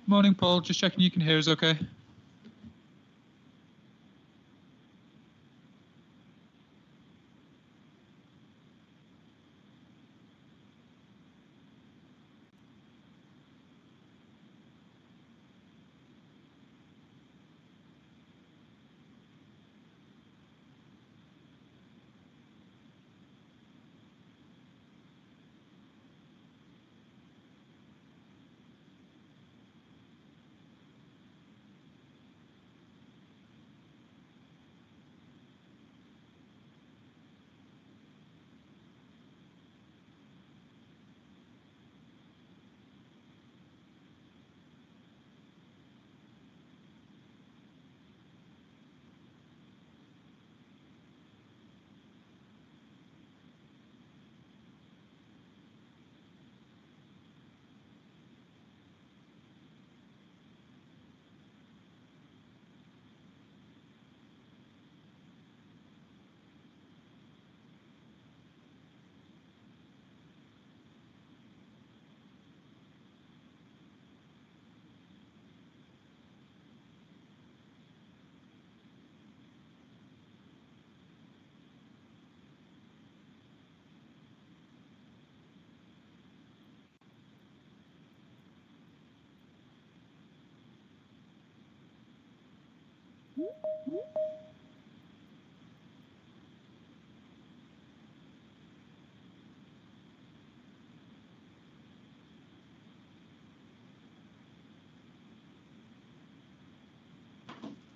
Morning, Paul. Just checking you can hear us okay.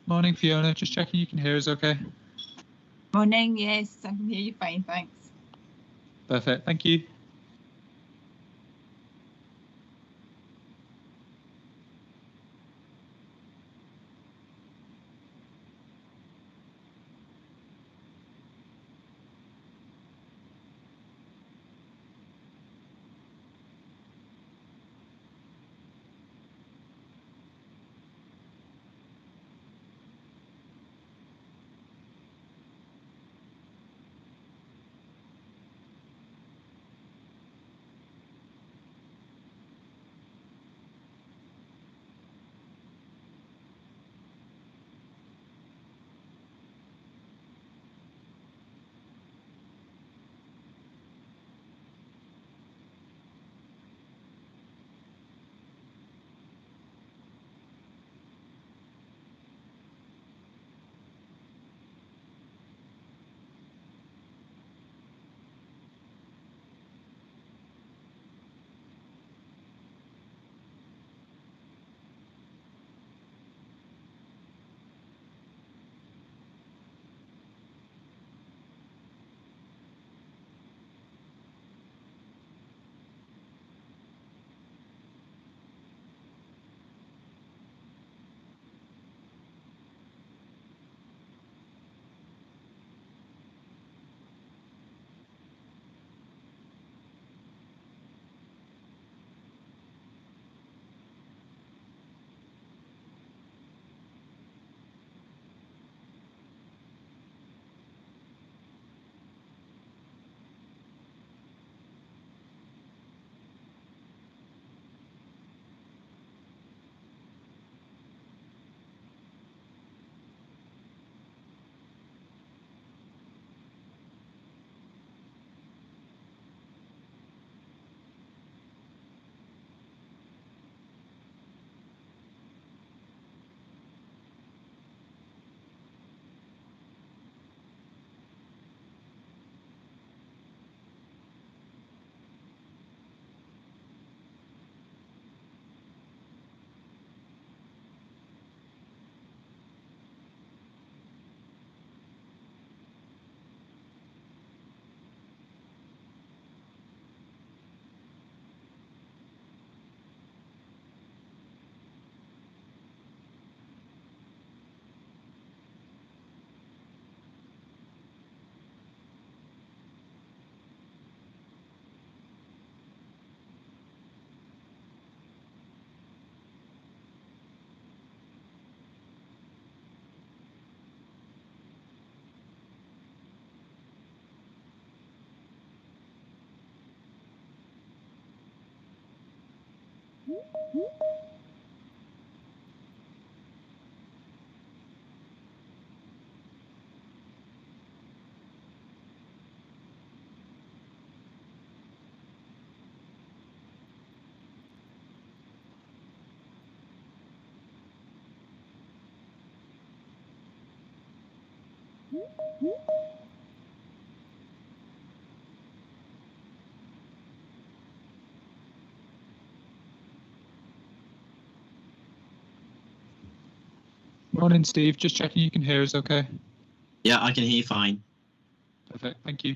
Morning, Fiona. Just checking you can hear us okay. Morning, yes, I can hear you fine, thanks. Perfect, thank you. Morning, Steve. Just checking you can hear us okay. Yeah, I can hear you fine. Perfect. Thank you.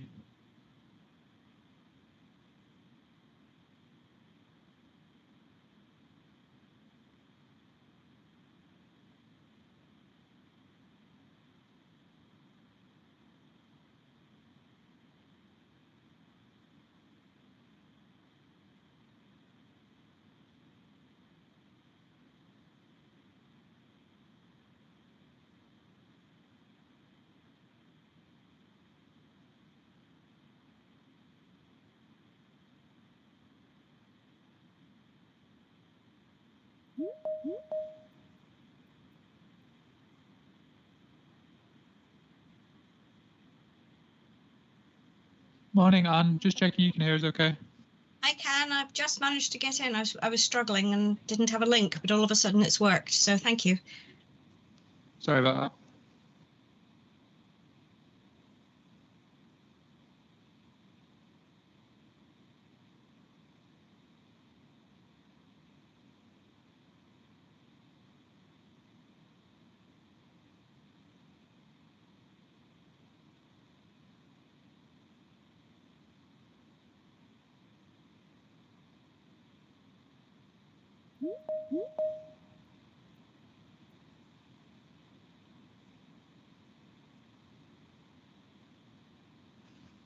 Morning, Anne. Just checking you can hear us okay. I can. I've just managed to get in. I was struggling and didn't have a link, but all of a sudden it's worked. So thank you. Sorry about that.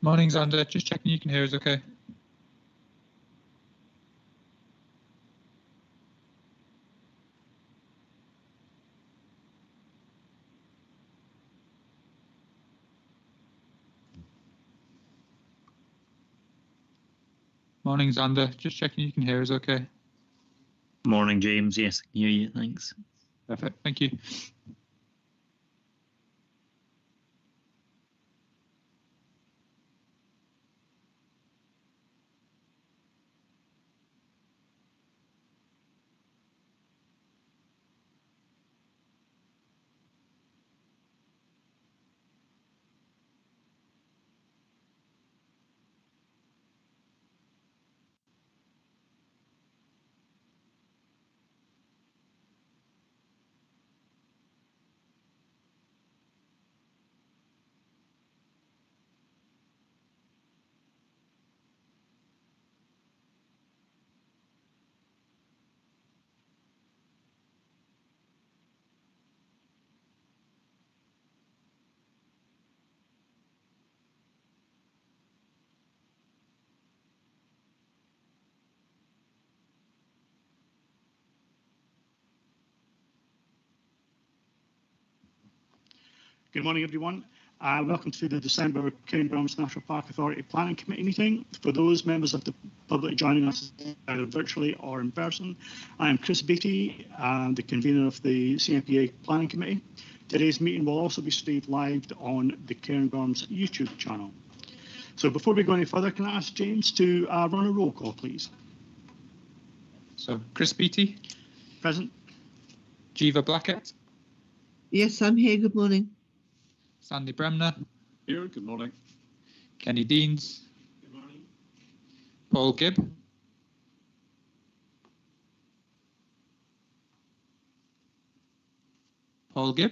Morning, Xander. Just checking you can hear us okay. Morning, Xander. Just checking you can hear us okay. Morning, James. Yes, I can hear you. Thanks. Perfect. Thank you. Good morning, everyone. Welcome to the December Cairngorms National Park Authority Planning Committee meeting. For those members of the public joining us either virtually or in person, I am Chris Beattie, the convener of the CMPA Planning Committee. Today's meeting will also be streamed live on the Cairngorms YouTube channel. So before we go any further, can I ask James to run a roll call, please? So, Chris Beattie. Present. Jiva Blackett. Yes, I'm here. Good morning. Sandy Bremner. Here, good morning. Kenny Deans. Good morning. Paul Gibb. Paul Gibb.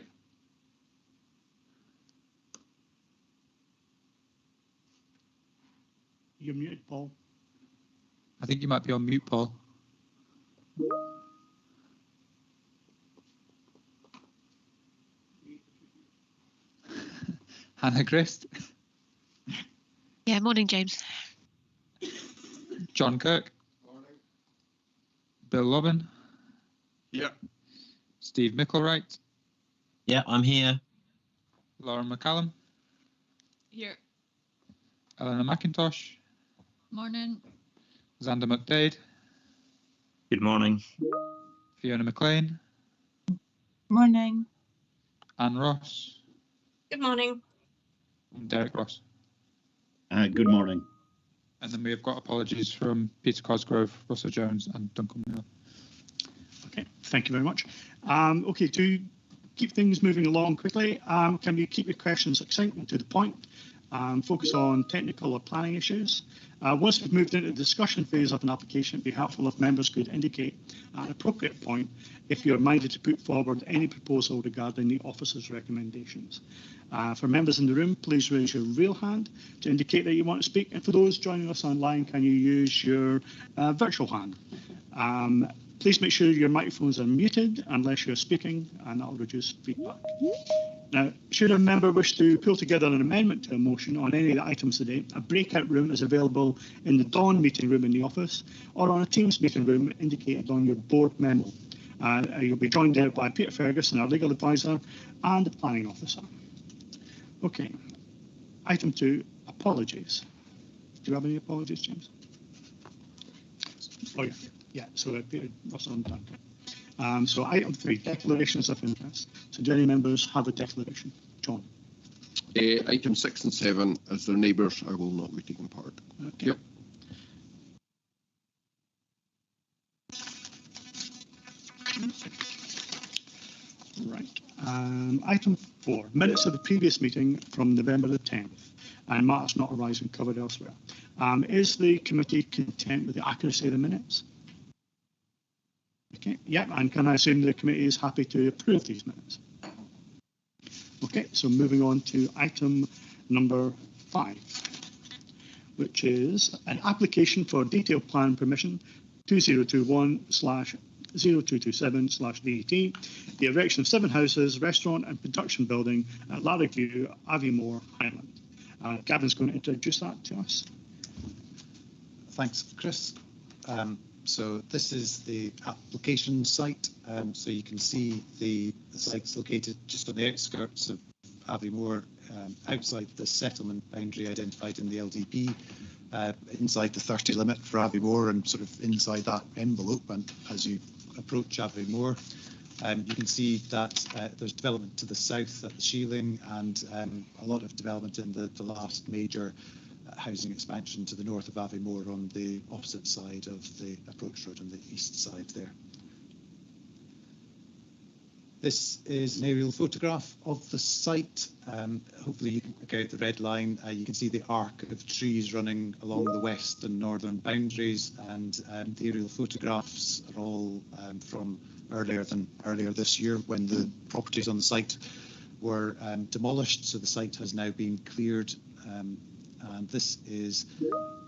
You're muted, Paul. I think you might be on mute, Paul. Hannah Christ. Yeah, morning, James. John Kirk. Morning. Bill Lobbin. Yeah. Steve Micklewright. Yeah, I'm here. Lauren McCallum. Here. Eleanor McIntosh. Morning. Xander McDade. Good morning. Fiona McLean, Morning. Anne Ross, Good morning. and Derek Ross. Good morning. And then we've got apologies from Peter Cosgrove, Russell Jones, and Duncan Miller. Okay, thank you very much. Okay, to keep things moving along quickly, can we keep your questions succinct and to the point? Focus on technical or planning issues. Once we've moved into the discussion phase of an application, it'd be helpful if members could indicate at an appropriate point if you're minded to put forward any proposal regarding the officer's recommendations. For members in the room, please raise your real hand to indicate that you want to speak. And for those joining us online, can you use your virtual hand? Please make sure your microphones are muted unless you're speaking, and that'll reduce feedback. Now, should a member wish to pull together an amendment to a motion on any of the items today, a breakout room is available in the Dawn meeting room in the office or on a Teams meeting room indicated on your board memo. You'll be joined there by Peter Ferguson, our legal advisor, and the planning officer. Okay, item 2, apologies. Do you have any apologies, James? Oh, yeah, so Peter Russell and Duncan. So item 3, declarations of interest. So do any members have a declaration? John? Item 6 and 7, as their neighbours, I will not be taking part. Okay. Yep. Right. Item 4, minutes of the previous meeting from November the 10th and matters not arising covered elsewhere. Is the committee content with the accuracy of the minutes? Okay, yeah, and can I assume the committee is happy to approve these minutes? Okay, so moving on to item number 5, which is an application for detailed plan permission 2021/0227/DET, the erection of 7 houses, restaurant and production building at Larriview, Aviemore, Highland. Gavin's going to introduce that to us. Thanks, Chris. So this is the application site. So you can see the site's located just on the outskirts of Aviemore, outside the settlement boundary identified in the LDP, inside the 30 limit for Aviemore and sort of inside that envelope. And as you approach Aviemore, you can see that there's development to the south at the Sheeling and a lot of development in the last major housing expansion to the north of Aviemore on the opposite side of the approach road on the east side there. This is an aerial photograph of the site. Hopefully you can pick out the red line. You can see the arc of trees running along the west and northern boundaries, and the aerial photographs are all from earlier this year when the properties on the site were demolished. So the site has now been cleared. And this is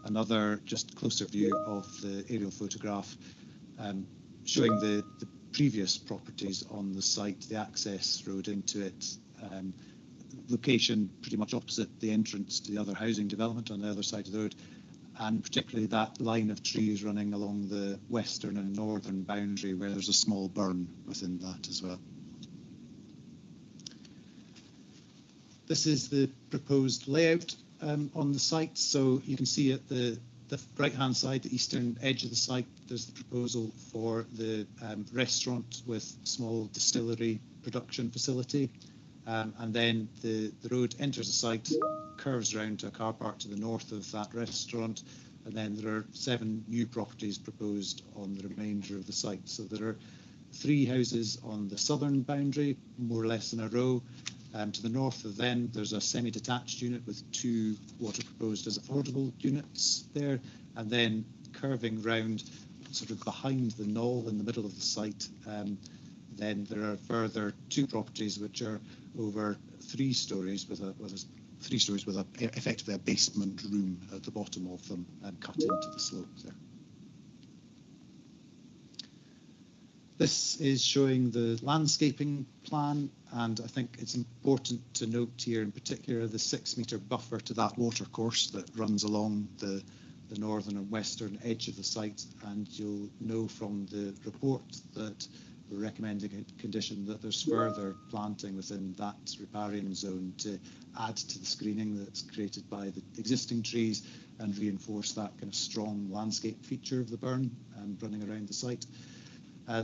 another just closer view of the aerial photograph showing the previous properties on the site, the access road into it, location pretty much opposite the entrance to the other housing development on the other side of the road, and particularly that line of trees running along the western and northern boundary where there's a small burn within that as well. This is the proposed layout on the site. So you can see at the right-hand side, the eastern edge of the site, there's the proposal for the restaurant with small distillery production facility. And then the road enters the site, curves around to a car park to the north of that restaurant. And then there are 7 new properties proposed on the remainder of the site. So there are 3 houses on the southern boundary, more or less in a row. To the north of them, there's a semi-detached unit with 2 what are proposed as affordable units there, and then curving round sort of behind the knoll in the middle of the site, then there are further 2 properties which are over 3 stories with effectively a basement room at the bottom of them and cut into the slope there. This is showing the landscaping plan, and I think it's important to note here in particular the 6-metre buffer to that watercourse that runs along the northern and western edge of the site. And you'll know from the report that we're recommending a condition that there's further planting within that riparian zone to add to the screening that's created by the existing trees and reinforce that kind of strong landscape feature of the burn. running around the site.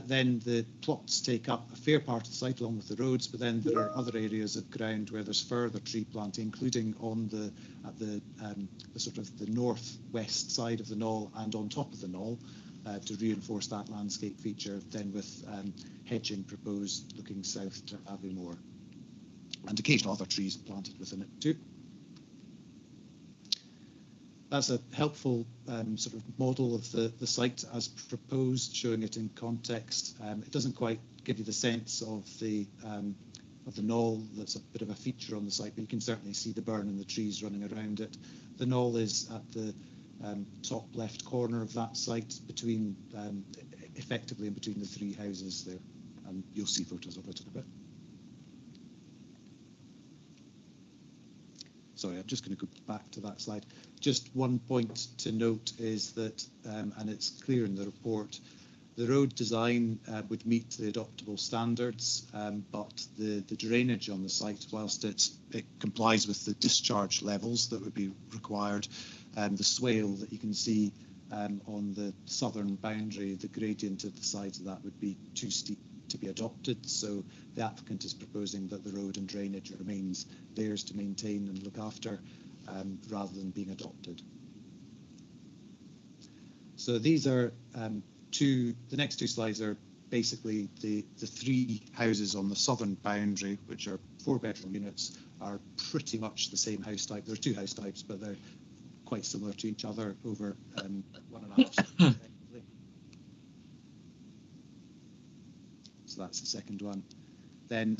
Then the plots take up a fair part of the site along with the roads, but then there are other areas of ground where there's further tree planting, including at the sort of the northwest side of the knoll and on top of the knoll, to reinforce that landscape feature, then with hedging proposed looking south to Aviemore, and occasional other trees planted within it too. That's a helpful sort of model of the site as proposed, showing it in context. It doesn't quite give you the sense of the knoll. That's a bit of a feature on the site, but you can certainly see the burn and the trees running around it. The knoll is at the top left corner of that site, between effectively in between the three houses there, and you'll see photos of it in a bit. Sorry, I'm just going to go back to that slide. Just one point to note is that, and it's clear in the report, the road design would meet the adoptable standards, but the drainage on the site, whilst it complies with the discharge levels that would be required, the swale that you can see on the southern boundary, the gradient at the sides of that would be too steep to be adopted. So the applicant is proposing that the road and drainage remains theirs to maintain and look after, rather than being adopted. So these are the next two slides are basically the three houses on the southern boundary, which are 4-bedroom units, are pretty much the same house type. There are two house types, but they're quite similar to each other over 1.5. So that's the second one. Then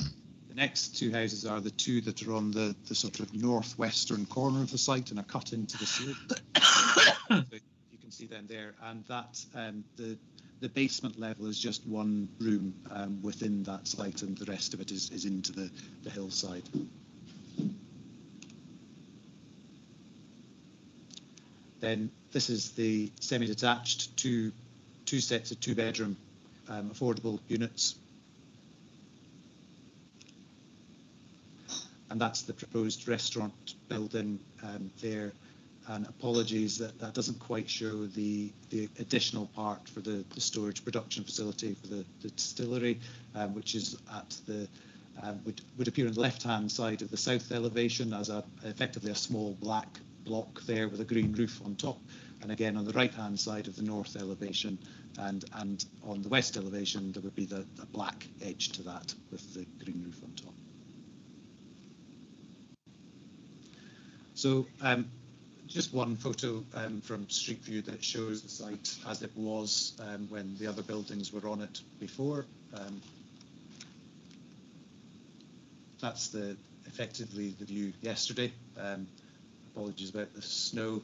the next two houses are the two that are on the sort of northwestern corner of the site and are cut into the slope. So you can see them there, and that the basement level is just one room within that site, and the rest of it is into the hillside. Then this is the semi-detached two sets of 2-bedroom affordable units. And that's the proposed restaurant building there. And apologies that doesn't quite show the additional part for the storage production facility for the distillery, which is at the would appear on the left-hand side of the south elevation as effectively a small black block there with a green roof on top, and again on the right-hand side of the north elevation, and on the west elevation there would be the black edge to that with the green roof on top. So just one photo from Street View that shows the site as it was when the other buildings were on it before. That's effectively the view yesterday. Apologies about the snow,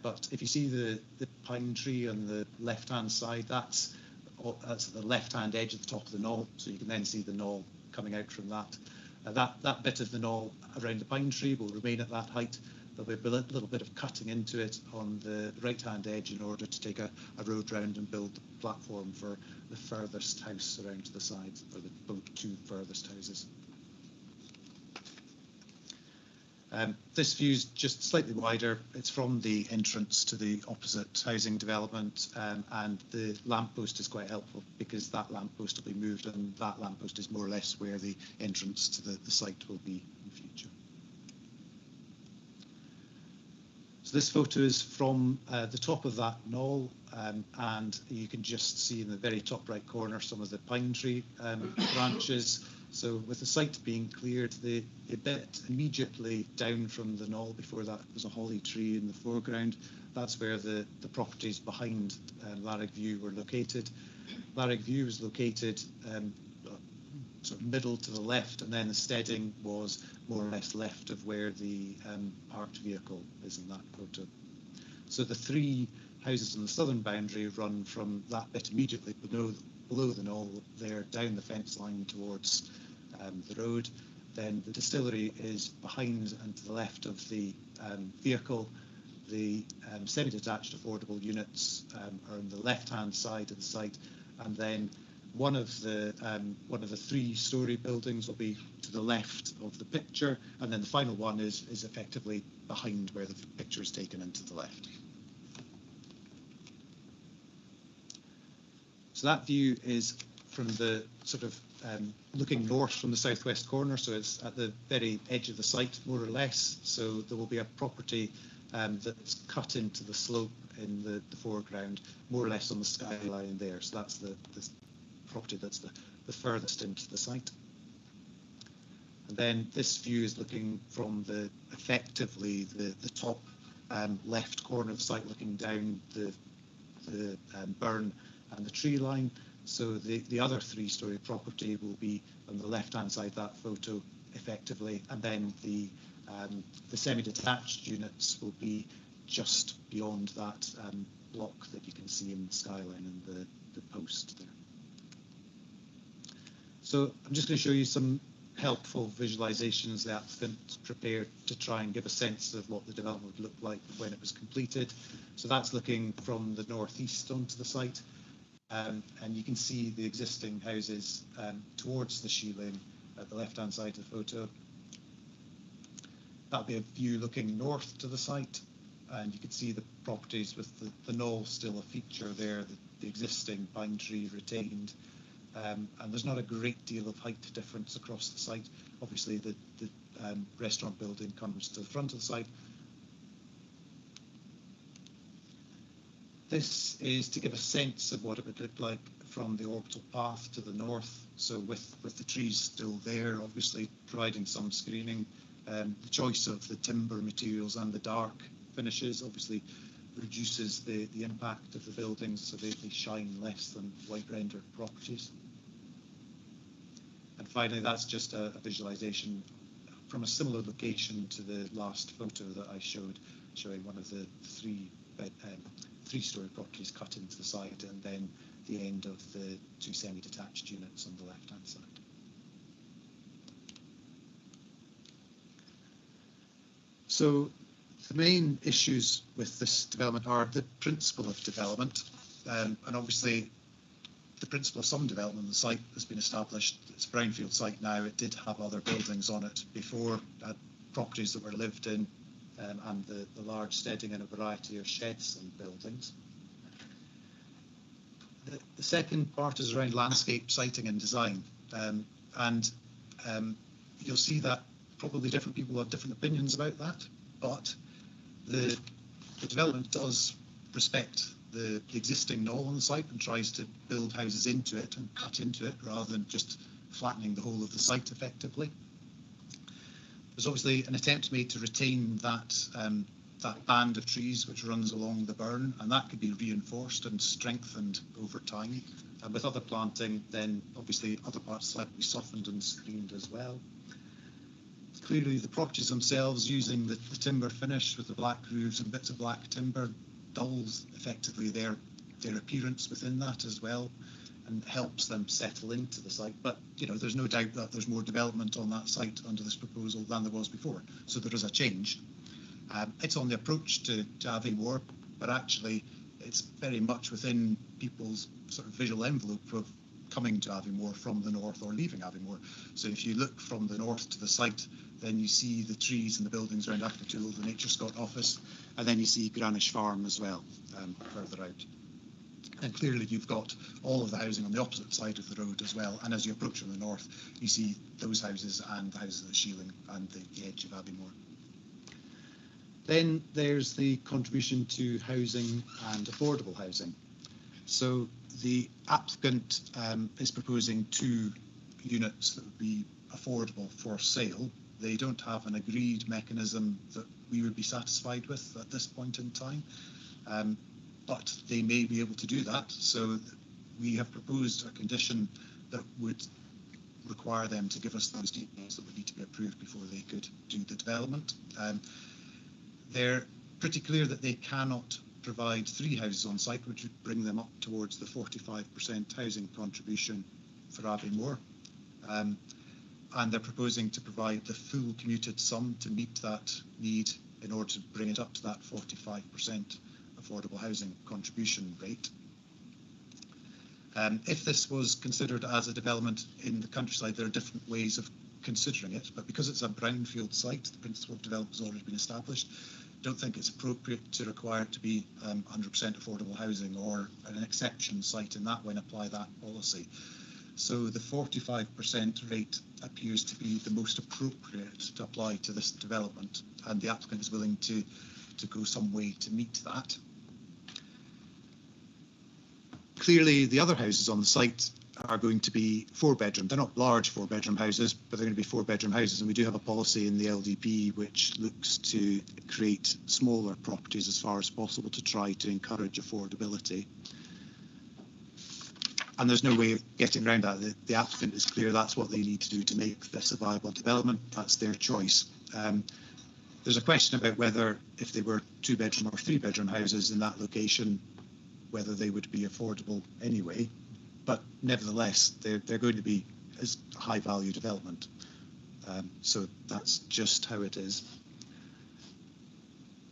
but if you see the pine tree on the left-hand side, that's the left-hand edge at the top of the knoll, so you can then see the knoll coming out from that. That bit of the knoll around the pine tree will remain at that height. There'll be a little bit of cutting into it on the right-hand edge in order to take a road round and build the platform for the furthest house around to the side, or the two furthest houses. This view's just slightly wider. It's from the entrance to the opposite housing development, and the lamppost is quite helpful because that lamppost will be moved, and that lamppost is more or less where the entrance to the site will be in the future. So this photo is from the top of that knoll, and you can just see in the very top right corner some of the pine tree branches. So with the site being cleared, the bit immediately down from the knoll before that was a holly tree in the foreground. That's where the properties behind Larrig View were located. Larrig View was located sort of middle to the left, and then the steading was more or less left of where the parked vehicle is in that photo. So the three houses on the southern boundary run from that bit immediately below the knoll there down the fence line towards the road. Then the distillery is behind and to the left of the vehicle. The semi-detached affordable units are on the left-hand side of the site, and then one of the 3-story buildings will be to the left of the picture, and then the final one is effectively behind where the picture is taken and to the left. So that view is from the sort of looking north from the southwest corner, so it's at the very edge of the site, more or less. So there will be a property that's cut into the slope in the foreground, more or less on the skyline there. So that's the property that's the furthest into the site. And then this view is looking from effectively the top left corner of the site, looking down the burn and the tree line. So the other three-storey property will be on the left-hand side of that photo, effectively, and then the semi-detached units will be just beyond that block that you can see in the skyline and the post there. So I'm just going to show you some helpful visualizations the applicant prepared to try and give a sense of what the development would look like when it was completed. So that's looking from the northeast onto the site. And you can see the existing houses towards the shieling at the left-hand side of the photo. That'll be a view looking north to the site, and you can see the properties with the knoll still a feature there, the existing pine tree retained. And there's not a great deal of height difference across the site. Obviously, the restaurant building comes to the front of the site. This is to give a sense of what it would look like from the orbital path to the north. So with the trees still there, obviously providing some screening, the choice of the timber materials and the dark finishes obviously reduces the impact of the buildings, so they shine less than white rendered properties. And finally, that's just a visualization from a similar location to the last photo that I showed, showing one of the three-storey properties cut into the side, and then the end of the two semi-detached units on the left-hand side. So the main issues with this development are the principle of development, and obviously the principle of some development on the site has been established. It's a brownfield site now. It did have other buildings on it before, properties that were lived in, and the large steading in a variety of sheds and buildings. The second part is around landscape siting and design, and you'll see that probably different people have different opinions about that, but the development does respect the existing knoll on the site and tries to build houses into it and cut into it rather than just flattening the whole of the site effectively. There's obviously an attempt made to retain that band of trees which runs along the burn, and that could be reinforced and strengthened over time. And with other planting, then obviously other parts of the site will be softened and screened as well. Clearly, the properties themselves, using the timber finish with the black roofs and bits of black timber, dulls effectively their appearance within that as well, and helps them settle into the site. But there's no doubt that there's more development on that site under this proposal than there was before, so there is a change. It's on the approach to Aviemore, but actually it's very much within people's sort of visual envelope of coming to Aviemore from the north or leaving Aviemore. So if you look from the north to the site, then you see the trees and the buildings around Abertool, the Nature Scott office, and then you see Granish Farm as well, further out. And clearly you've got all of the housing on the opposite side of the road as well, and as you approach from the north, you see those houses and the houses of the Shieling and the edge of Aviemore. Then there's the contribution to housing and affordable housing. So the applicant is proposing 2 units that would be affordable for sale. They don't have an agreed mechanism that we would be satisfied with at this point in time, but they may be able to do that. So we have proposed a condition that would require them to give us those details that would need to be approved before they could do the development. They're pretty clear that they cannot provide 3 houses on site, which would bring them up towards the 45% housing contribution for Aviemore. And they're proposing to provide the full commuted sum to meet that need in order to bring it up to that 45% affordable housing contribution rate. If this was considered as a development in the countryside, there are different ways of considering it, but because it's a brownfield site, the principle of development has already been established. don't think it's appropriate to require it to be 100% affordable housing or an exception site in that way and apply that policy. So the 45% rate appears to be the most appropriate to apply to this development, and the applicant is willing to go some way to meet that. Clearly, the other houses on the site are going to be 4-bedroom. They're not large 4-bedroom houses, but they're going to be 4-bedroom houses, and we do have a policy in the LDP which looks to create smaller properties as far as possible to try to encourage affordability. And there's no way of getting around that. The applicant is clear that's what they need to do to make this a viable development. That's their choice. There's a question about whether, if they were 2-bedroom or 3-bedroom houses in that location, whether they would be affordable anyway. But nevertheless, they're going to be a high value development. So that's just how it is.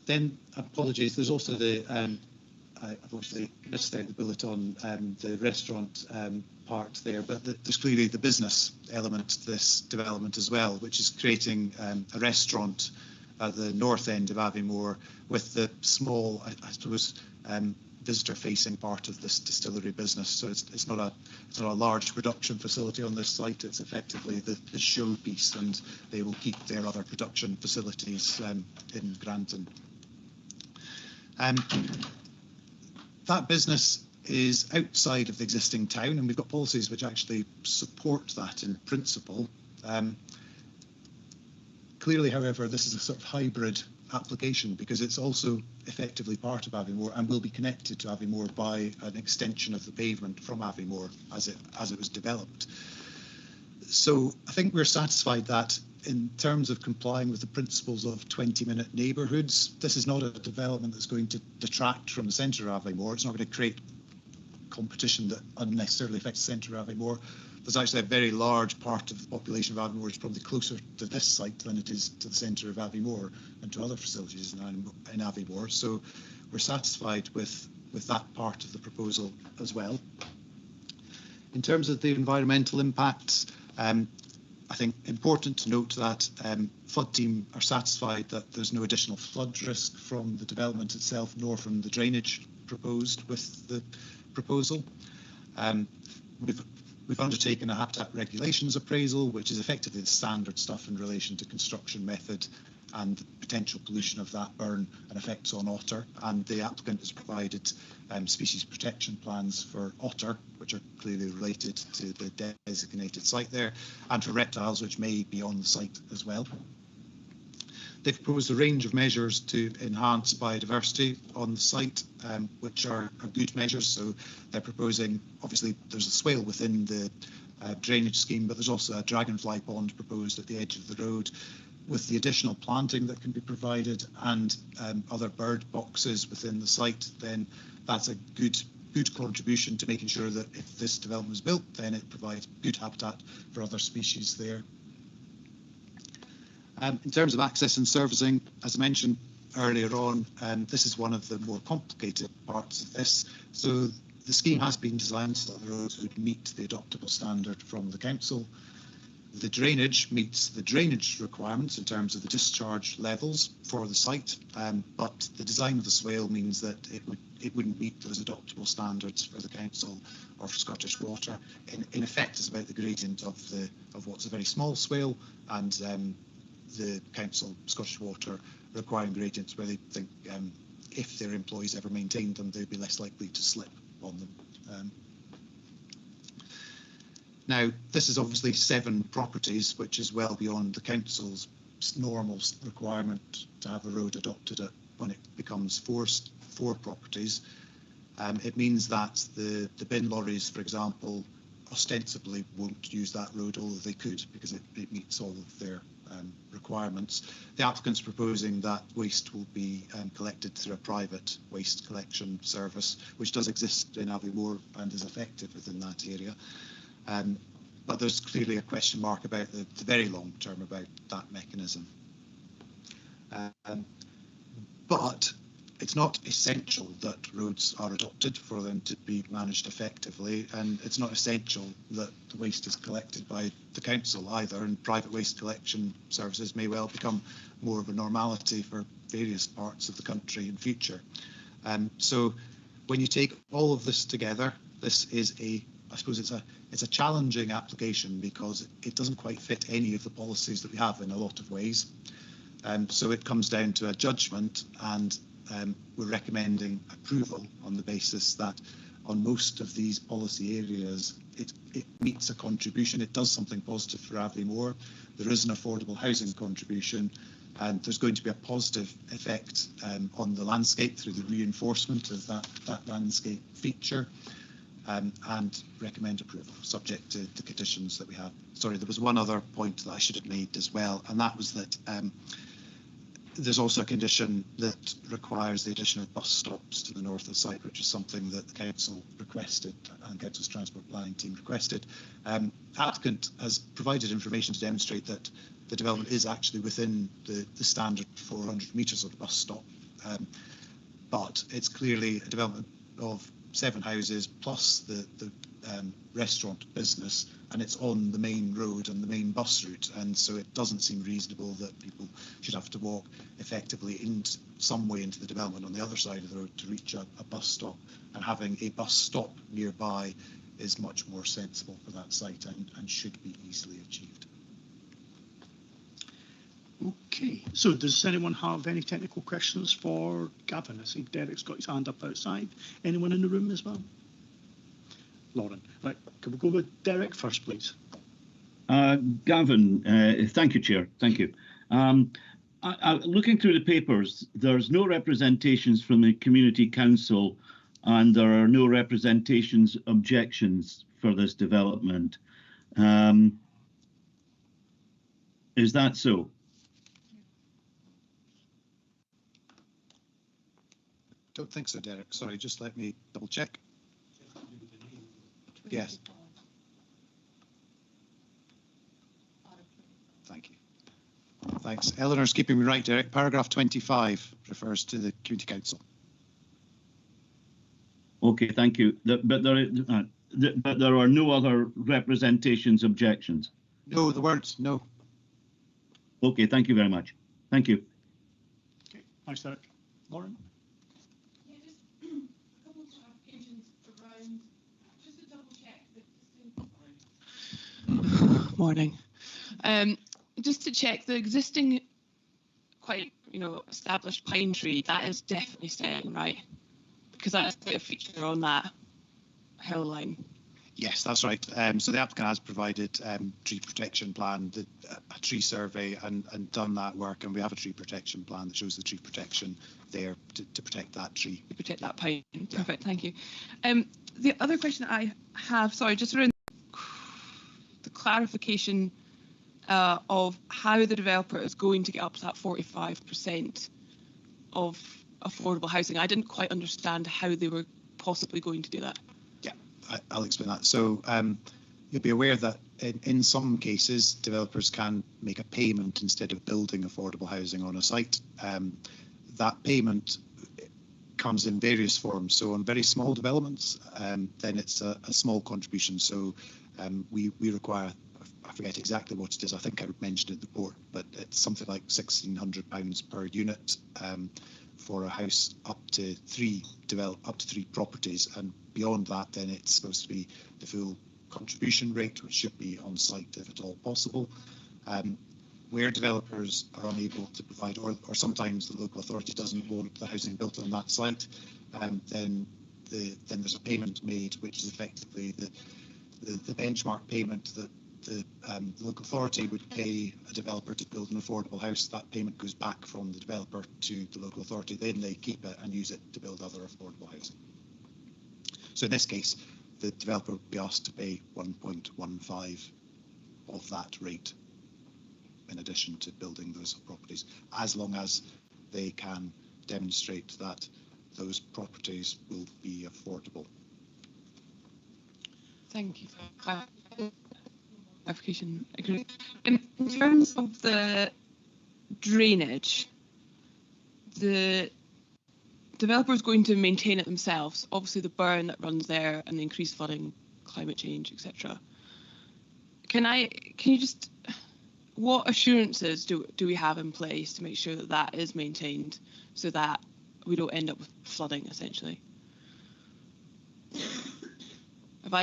Then, apologies, there's also the, I've obviously missed out the bullet on the restaurant part there, but there's clearly the business element to this development as well, which is creating a restaurant at the north end of Aviemore with the small, I suppose, visitor-facing part of this distillery business. So it's not a large production facility on this site. It's effectively the showpiece, and they will keep their other production facilities in Granton. That business is outside of the existing town, and we've got policies which actually support that in principle. Clearly, however, this is a sort of hybrid application because it's also effectively part of Aviemore and will be connected to Aviemore by an extension of the pavement from Aviemore as it was developed. So I think we're satisfied that in terms of complying with the principles of 20-minute neighbourhoods, this is not a development that's going to detract from the centre of Aviemore. It's not going to create competition that unnecessarily affects the centre of Aviemore. There's actually a very large part of the population of Aviemore is probably closer to this site than it is to the centre of Aviemore and to other facilities in Aviemore. So we're satisfied with that part of the proposal as well. In terms of the environmental impacts, I think important to note that flood team are satisfied that there's no additional flood risk from the development itself nor from the drainage proposed with the proposal. We've undertaken a habitat regulations appraisal, which is effectively the standard stuff in relation to construction method and the potential pollution of that burn and effects on otter. And the applicant has provided species protection plans for otter, which are clearly related to the designated site there, and for reptiles, which may be on the site as well. They've proposed a range of measures to enhance biodiversity on the site, which are good measures. So they're proposing, obviously, there's a swale within the drainage scheme, but there's also a dragonfly pond proposed at the edge of the road. With the additional planting that can be provided and other bird boxes within the site, then that's a good contribution to making sure that if this development is built, then it provides good habitat for other species there. In terms of access and servicing, as I mentioned earlier on, this is one of the more complicated parts of this. So the scheme has been designed so that the roads would meet the adoptable standard from the council. The drainage meets the drainage requirements in terms of the discharge levels for the site, but the design of the swale means that it wouldn't meet those adoptable standards for the council or for Scottish Water. In effect, it's about the gradient of what's a very small swale and the council, Scottish Water, requiring gradients where they think if their employees ever maintained them, they'd be less likely to slip on them. Now, this is obviously 7 properties, which is well beyond the council's normal requirement to have a road adopted when it becomes 4 properties. It means that the bin lorries, for example, ostensibly won't use that road, although they could, because it meets all of their requirements. The applicant's proposing that waste will be collected through a private waste collection service, which does exist in Aviemore and is effective within that area. But there's clearly a question mark about the very long term about that mechanism. But it's not essential that roads are adopted for them to be managed effectively, and it's not essential that the waste is collected by the council either, and private waste collection services may well become more of a normality for various parts of the country in future. So when you take all of this together, this is I suppose it's a challenging application because it doesn't quite fit any of the policies that we have in a lot of ways. So it comes down to a judgment, and we're recommending approval on the basis that on most of these policy areas, it meets a contribution. It does something positive for Aviemore. There is an affordable housing contribution, and there's going to be a positive effect on the landscape through the reinforcement of that landscape feature, and recommend approval subject to the conditions that we have. Sorry, there was one other point that I should have made as well, and that was that there's also a condition that requires the addition of bus stops to the north of the site, which is something that the council requested and Council's transport planning team requested. Applicant has provided information to demonstrate that the development is actually within the standard 400 metres of the bus stop, but it's clearly a development of 7 houses plus the restaurant business, and it's on the main road and the main bus route, and so it doesn't seem reasonable that people should have to walk effectively in some way into the development on the other side of the road to reach a bus stop, and having a bus stop nearby is much more sensible for that site and should be easily achieved. Okay, so does anyone have any technical questions for Gavin? I see Derek's got his hand up outside. Anyone in the room as well? Lauren. Right, can we go with Derek first, please? Gavin, thank you, Chair. Thank you. Looking through the papers, there's no representations from the Community Council, and there are no representations objections for this development. Is that so? Don't think so, Derek. Sorry, just let me double check. Yes. Thank you. Thanks. Eleanor's keeping me right, Derek. Paragraph 25 refers to the Community Council. Okay, thank you. But there are no other representations objections. No, the words no. Okay, thank you very much. Thank you. Okay, thanks, Derek. Lauren? Morning. Just to check, the existing quite, established pine tree, that is definitely staying, right? Because that's a feature on that hill line. Yes, that's right. So the applicant has provided tree protection plan, a tree survey, and done that work, and we have a tree protection plan that shows the tree protection there to protect that tree. To protect that pine. Perfect, thank you. The other question I have, sorry, just around the clarification of how the developer is going to get up to that 45% of affordable housing. I didn't quite understand how they were possibly going to do that. Yeah, I'll explain that. So you'll be aware that in some cases, developers can make a payment instead of building affordable housing on a site. That payment comes in various forms. So on very small developments, then it's a small contribution. So we require, I forget exactly what it is, I think I mentioned it in the report, but it's something like £1,600 per unit for a house up to three properties, and beyond that then it's supposed to be the full contribution rate, which should be on site if at all possible. Where developers are unable to provide, or sometimes the local authority doesn't want the housing built on that site, then there's a payment made, which is effectively the benchmark payment that the local authority would pay a developer to build an affordable house. That payment goes back from the developer to the local authority. Then they keep it and use it to build other affordable housing. So in this case, the developer would be asked to pay 1.15 of that rate in addition to building those properties, as long as they can demonstrate that those properties will be affordable. Thank you for clarification. In terms of the drainage, the developer is going to maintain it themselves. Obviously, the burn that runs there and the increased flooding, climate change, etc. Can you just, what assurances do we have in place to make sure that that is maintained, so that we don't end up with flooding, essentially? Have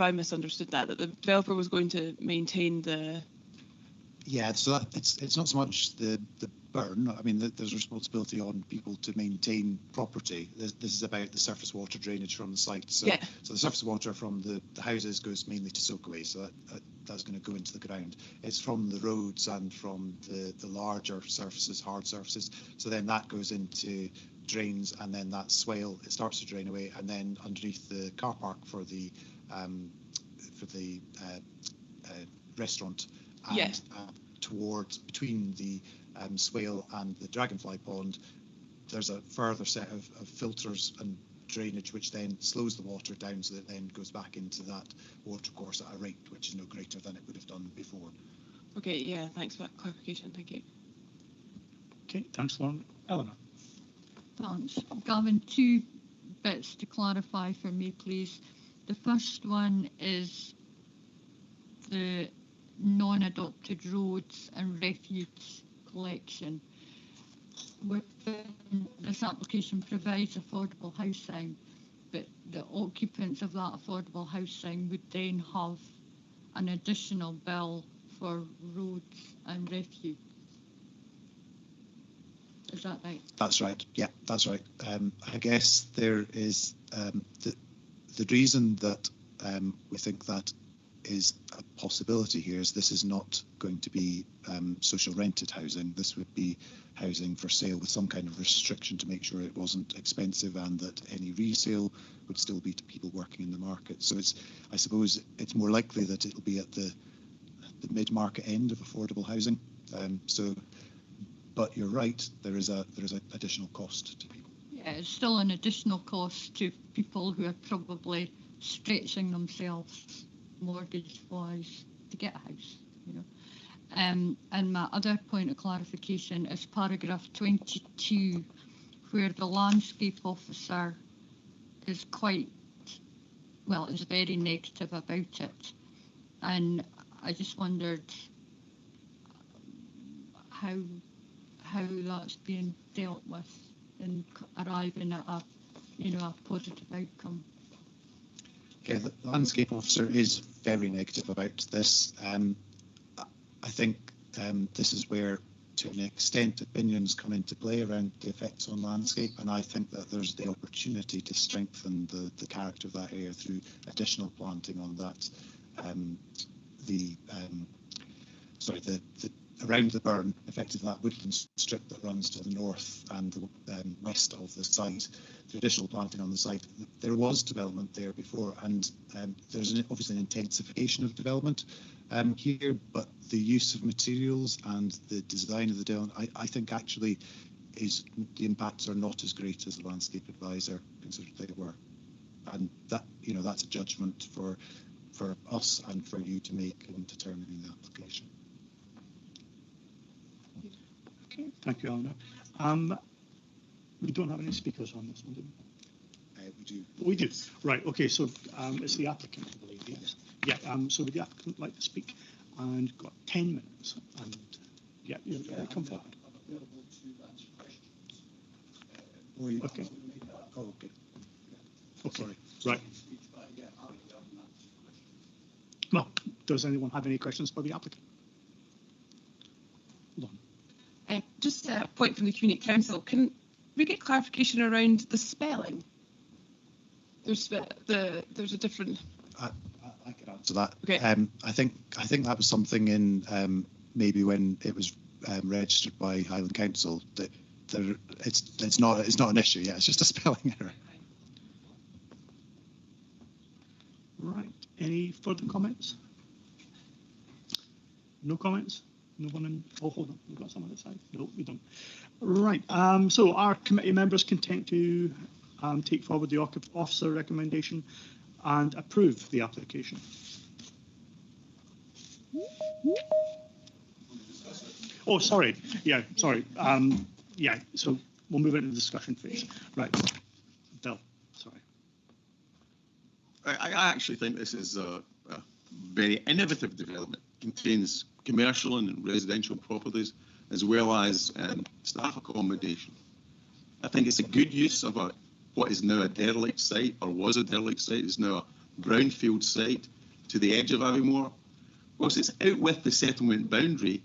I misunderstood that the developer was going to maintain the? Yeah, so it's not so much the burn. I mean, there's responsibility on people to maintain property. This is about the surface water drainage from the site. So, yeah. So the surface water from the houses goes mainly to soak away. So that's going to go into the ground. It's from the roads and from the larger surfaces, hard surfaces. So then that goes into drains, and then that swale, it starts to drain away, and then underneath the car park for the restaurant, and yes. Towards between the swale and the Dragonfly Pond, there's a further set of filters and drainage which then slows the water down, so that it then goes back into that watercourse at a rate which is no greater than it would have done before. Okay, yeah, thanks for that clarification. Thank you. Okay, thanks, Lauren. Eleanor. Thanks. Gavin, 2 bits to clarify for me, please. The first one is the non-adopted roads and refuse collection. This application provides affordable housing, but the occupants of that affordable housing would then have an additional bill for roads and refuse. Is that right? That's right. Yeah, that's right. I guess there is the reason that we think that is a possibility here is this is not going to be social rented housing. This would be housing for sale with some kind of restriction to make sure it wasn't expensive, and that any resale would still be to people working in the market. So I suppose it's more likely that it'll be at the mid-market end of affordable housing. But you're right, there is an additional cost to people. Yeah, it's still an additional cost to people who are probably stretching themselves mortgage-wise to get a house, you know. And my other point of clarification is paragraph 22, where the landscape officer is is very negative about it. And I just wondered how that's being dealt with in arriving at a positive outcome. Okay, the landscape officer is very negative about this. I think this is where, to an extent, opinions come into play around the effects on landscape, and I think that there's the opportunity to strengthen the character of that area through additional planting on that. Around the burn, effectively that woodland strip that runs to the north and the west of the site, the additional planting on the site. There was development there before, and there's obviously an intensification of development here, but the use of materials and the design of the development, I think actually the impacts are not as great as the landscape advisor considered they were, and that's a judgment for us and for you to make in determining the application. Okay, thank you, Eleanor. We don't have any speakers on this one, do we? We do. We do. Right. Okay. So it's the applicant, I believe. Yes. Yeah. So would the applicant like to speak? And got 10 minutes. And yeah, come forward. Okay. Oh, okay. Okay. Sorry. Right. Well, does anyone have any questions for the applicant? Hold on. Just a point from the Community Council. Can we get clarification around the spelling? There's a different. I can answer that. Okay. I think that was something in maybe when it was registered by Highland Council that it's not an issue. Yeah, it's just a spelling error. Right. Any further comments? No comments? No one in. Oh, hold on. We've got someone outside. No, we don't. Right. So our committee members content to take forward the officer recommendation and approve the application. Oh, sorry. Yeah, sorry. Yeah. So we'll move into the discussion phase. Right. Bill. Sorry. I actually think this is a very innovative development. contains commercial and residential properties, as well as staff accommodation. I think it's a good use of what is now a derelict site, or was a derelict site, is now a brownfield site to the edge of Aviemore. Whilst it's out with the settlement boundary,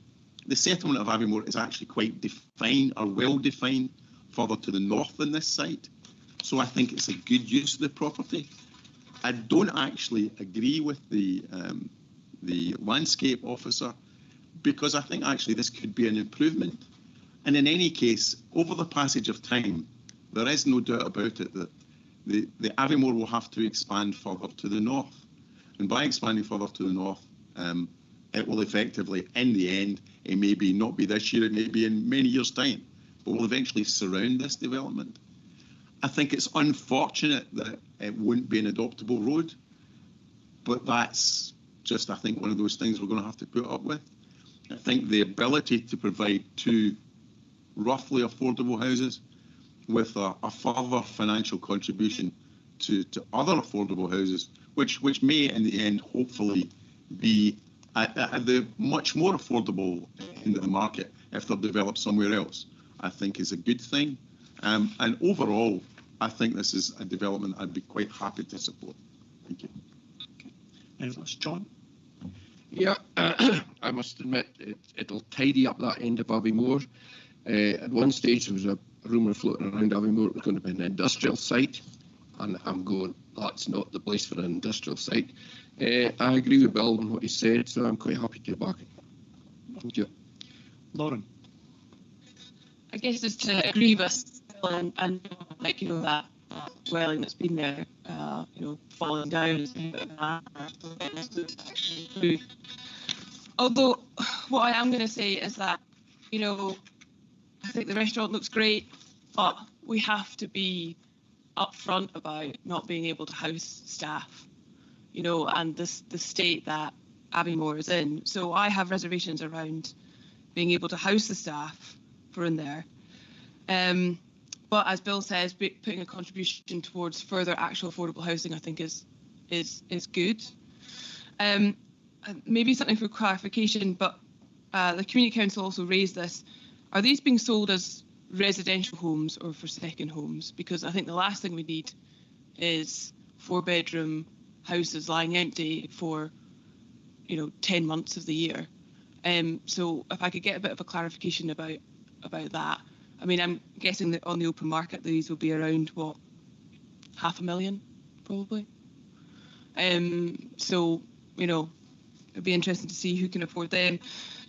the settlement of Aviemore is actually quite defined, or well defined, further to the north than this site. So I think it's a good use of the property. I don't actually agree with the landscape officer, because I think actually this could be an improvement. And in any case, over the passage of time, there is no doubt about it that the Aviemore will have to expand further to the north. And by expanding further to the north, it will effectively, in the end, it may be not be this year, it may be in many years' time, but will eventually surround this development. I think it's unfortunate that it wouldn't be an adoptable road, but that's just, I think, one of those things we're going to have to put up with. I think the ability to provide two roughly affordable houses with a further financial contribution to other affordable houses, which may in the end hopefully be at the much more affordable end of the market if they're developed somewhere else, I think is a good thing. And overall, I think this is a development I'd be quite happy to support. Thank you. And that's John. Yeah, I must admit, it'll tidy up that end of Aviemore. At one stage, there was a rumour floating around Aviemore it was going to be an industrial site, and I'm going, that's not the place for an industrial site. I agree with Bill on what he said, so I'm quite happy to back it. Thank you. Lauren. I guess just to agree with Bill and like, you know, that dwelling that's been there, you know, falling down. Although, what I am going to say is that, you know, I think the restaurant looks great, but we have to be upfront about not being able to house staff, you know, and the state that Aviemore is in. So I have reservations around being able to house the staff for in there. But as Bill says, putting a contribution towards further actual affordable housing, I think is good. Maybe something for clarification, but the Community Council also raised this. Are these being sold as residential homes or for second homes? Because I think the last thing we need is 4-bedroom houses lying empty for, you know, 10 months of the year. So if I could get a bit of a clarification about that. I mean, I'm guessing that on the open market, these will be around, what, 500,000, probably? So, you know, it'd be interesting to see who can afford them.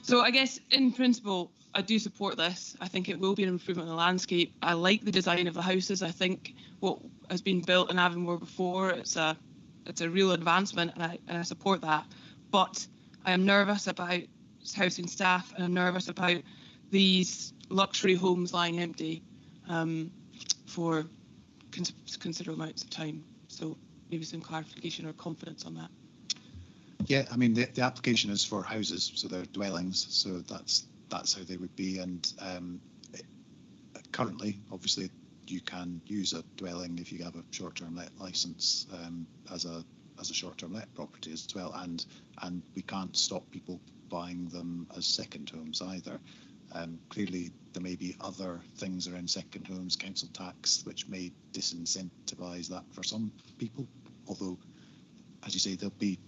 So I guess, in principle, I do support this. I think it will be an improvement in the landscape. I like the design of the houses. I think what has been built in Aviemore before, it's a real advancement, and I support that. But I am nervous about housing staff, and I'm nervous about these luxury homes lying empty for considerable amounts of time. So maybe some clarification or confidence on that. Yeah, I mean, the application is for houses, so they're dwellings, so that's how they would be. And currently, obviously, you can use a dwelling if you have a short-term let license as a short-term let property as well, and we can't stop people buying them as second homes either. Clearly, there may be other things around second homes, council tax, which may disincentivise that for some people, although, as you say, there'll be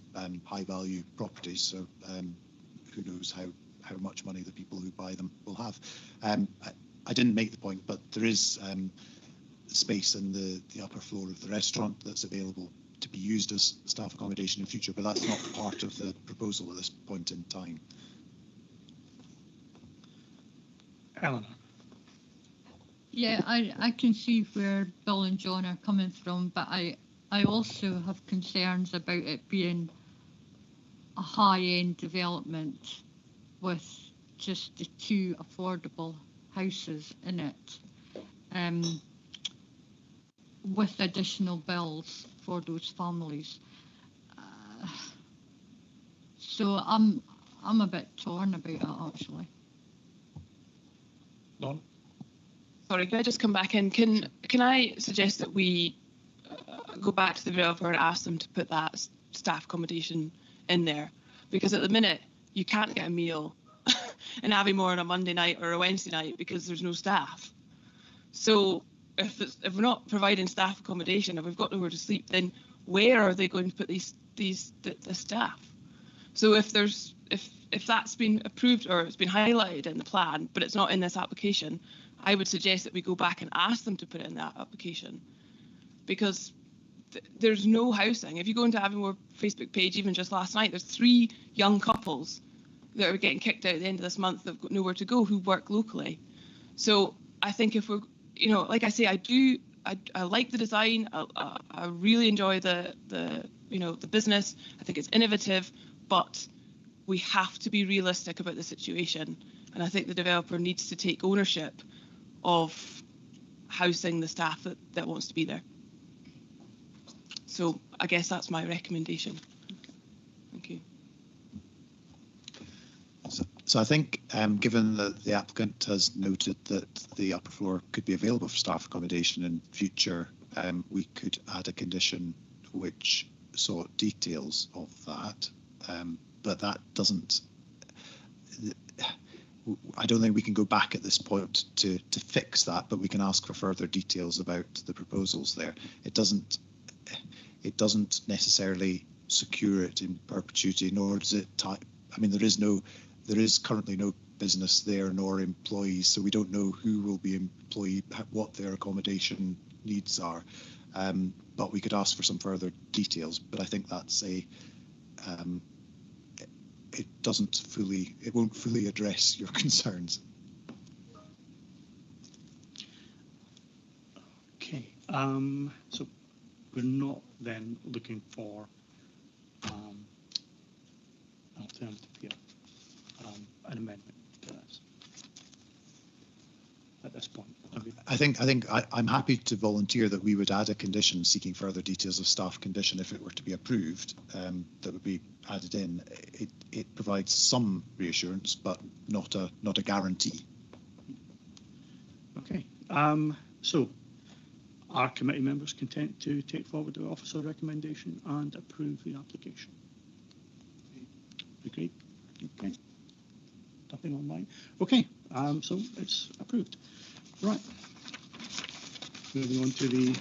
high value properties, so who knows how much money the people who buy them will have. I didn't make the point, but there is space in the upper floor of the restaurant that's available to be used as staff accommodation in future, but that's not part of the proposal at this point in time. Eleanor. Yeah, I can see where Bill and John are coming from, but I also have concerns about it being a high-end development with just the 2 affordable houses in it, with additional bills for those families. So I'm a bit torn about it, actually. Lauren? Sorry, can I just come back in? Can I suggest that we go back to the developer and ask them to put that staff accommodation in there? Because at the minute, you can't get a meal in Aviemore on a Monday night or a Wednesday night because there's no staff. So if we're not providing staff accommodation and we've got nowhere to sleep, then where are they going to put the staff? So if that's been approved or it's been highlighted in the plan, but it's not in this application, I would suggest that we go back and ask them to put it in that application, because there's no housing. If you go into Aviemore Facebook page, even just last night, there's 3 young couples that are getting kicked out at the end of this month that've got nowhere to go who work locally. So I think if we're, like I say, I like the design. I really enjoy the business. I think it's innovative, but we have to be realistic about the situation. And I think the developer needs to take ownership of housing the staff that wants to be there. So I guess that's my recommendation. Thank you. So I think, given that the applicant has noted that the upper floor could be available for staff accommodation in future, we could add a condition which sought details of that. But that doesn't. I don't think we can go back at this point to fix that, but we can ask for further details about the proposals there. It doesn't necessarily secure it in perpetuity, nor does it. I mean, there is currently no business there nor employees, so we don't know who will be employed, what their accommodation needs are. But we could ask for some further details. But I think that's it won't fully address your concerns. Okay, so we're not then looking for an alternative here, an amendment to this at this point. I'm happy to volunteer that we would add a condition seeking further details of staff condition if it were to be approved. That would be added in. It provides some reassurance, but not a guarantee. Okay, so are committee members content to take forward the officer recommendation and approve the application? Agreed? Okay. Nothing online. Okay, so it's approved. Right. Moving on to the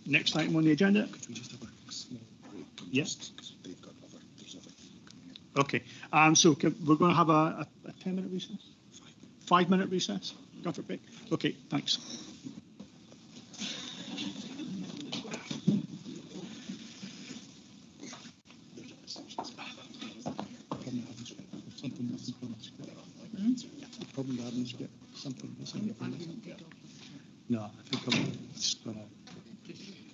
next item on the agenda. Could we just have a small break? Yes. They've got there's other coming in. Okay. So we're going to have a 10-minute recess. 5-minute recess. Go for a break. Okay. Thanks. Problem having to get something. No, I think I'm just gonna.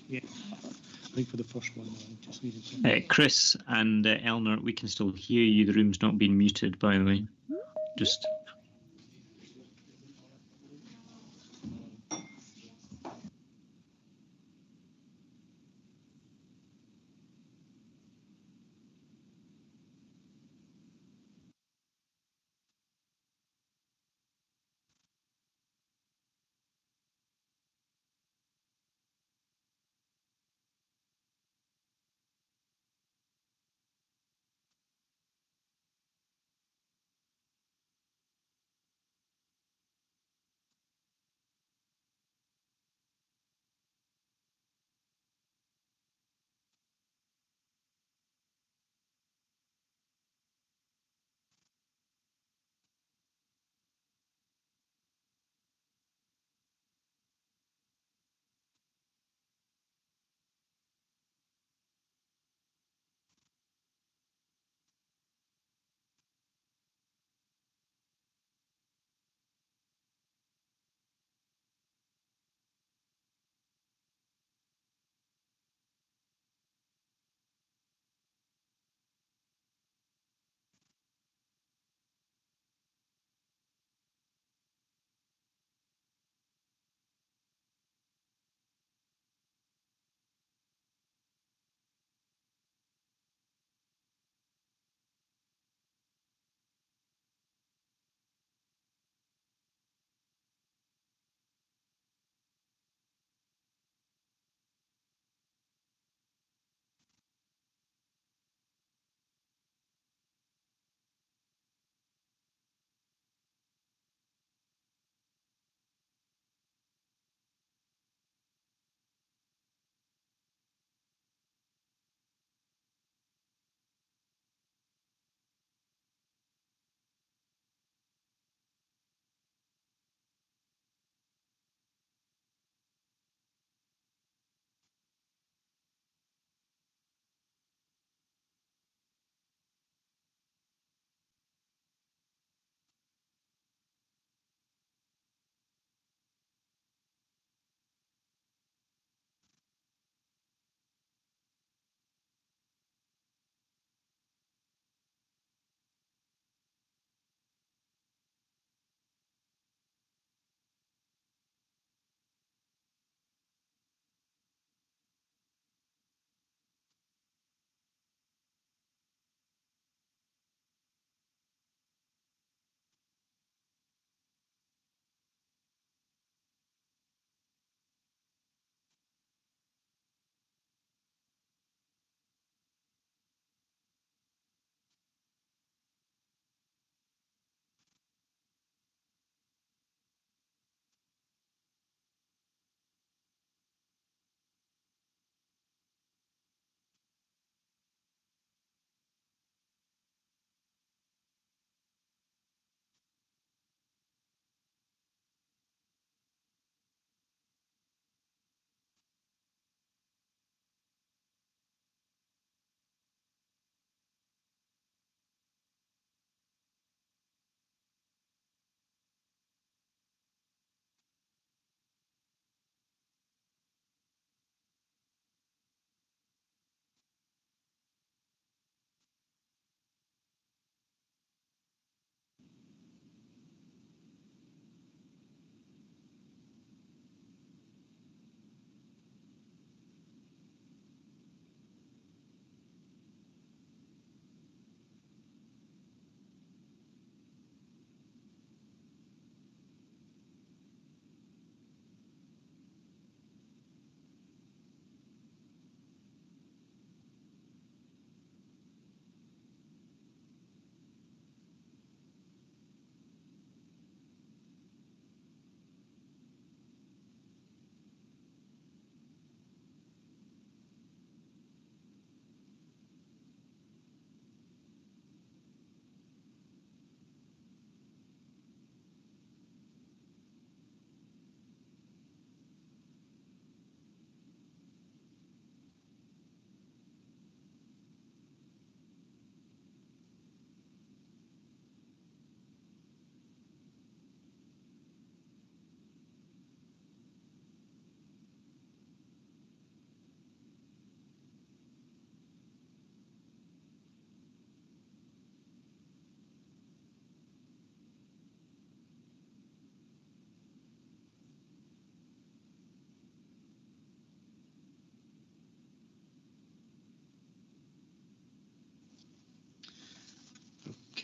Yeah, I think for the first one, I just needed to. Chris and Eleanor, we can still hear you. The room's not being muted, by the way. Just.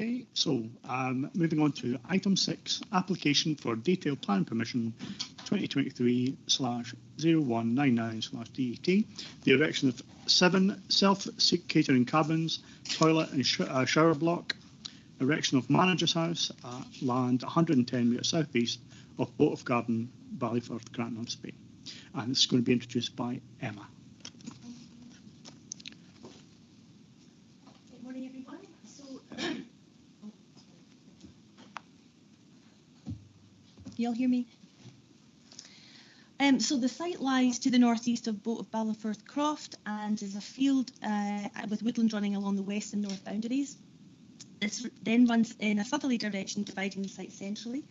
Okay, so moving on to item 6, application for detailed plan permission 2023/0199/DET, the erection of 7 self-catering cabins, toilet and shower block, erection of manager's house at land 110 metres southeast of Boat of Garden, Ballyfirth, Granton-on-Spey. And it's going to be introduced by Emma. Good morning, everyone. You'll hear me? So the site lies to the northeast of Boat of Ballyfirth Croft and is a field with woodland running along the west and north boundaries. This then runs in a southerly direction, dividing the site centrally.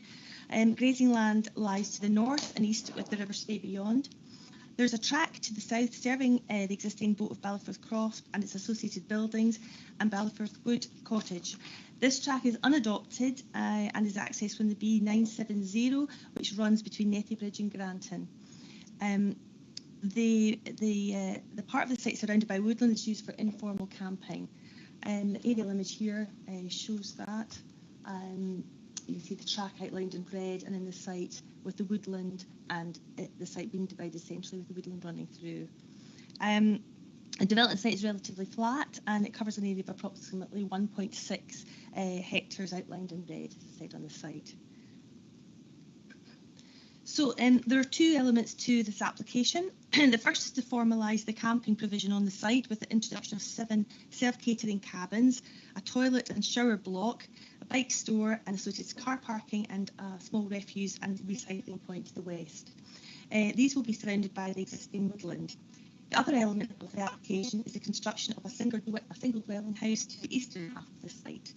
Grazing land lies to the north and east with the River Spey beyond. There's a track to the south serving the existing Boat of Ballyfirth Croft and its associated buildings and Ballyfirth Wood Cottage. This track is unadopted and is accessed from the B970, which runs between Netty Bridge and Granton. The part of the site surrounded by woodland is used for informal camping. The aerial image here shows that. You can see the track outlined in red and then the site with the woodland and the site being divided centrally with the woodland running through. The development site is relatively flat and it covers an area of approximately 1.6 hectares outlined in red, as I said, on the site. So there are 2 elements to this application. The first is to formalise the camping provision on the site with the introduction of 7 self-catering cabins, a toilet and shower block, a bike store and associated car parking and a small refuse and recycling point to the west. These will be surrounded by the existing woodland. The other element of the application is the construction of a single dwelling house to the eastern half of the site.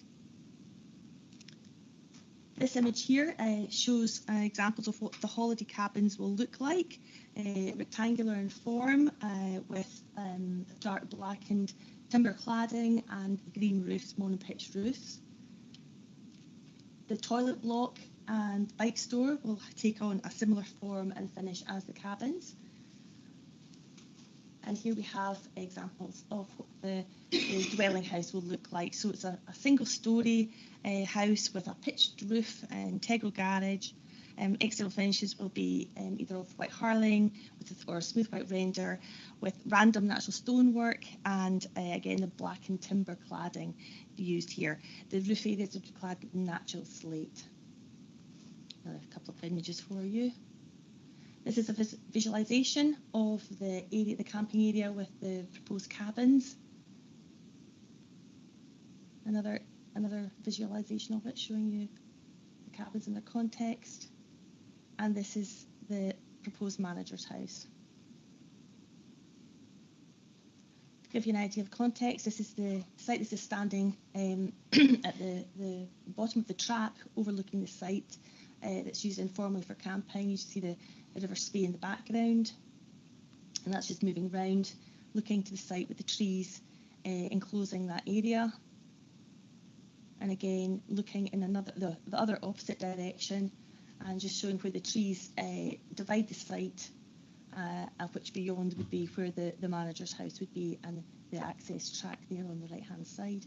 This image here shows examples of what the holiday cabins will look like, rectangular in form with dark blackened timber cladding and green roofs, mono-pitch roofs. The toilet block and bike store will take on a similar form and finish as the cabins. And here we have examples of what the dwelling house will look like. So it's a single-storey house with a pitched roof, integral garage. External finishes will be either of white harling or smooth white render with random natural stonework and again the blackened timber cladding used here. The roof areas are clad with natural slate. A couple of images for you. This is a visualization of the area, the camping area with the proposed cabins. Another visualization of it showing you the cabins in their context. And this is the proposed manager's house. To give you an idea of context, this is the site. This is standing at the bottom of the track overlooking the site that's used informally for camping. You see the River Spey in the background, and that's just moving around, looking to the site with the trees enclosing that area. And again, looking in the other opposite direction, and just showing where the trees divide the site, and which beyond would be where the manager's house would be, and the access track there on the right-hand side.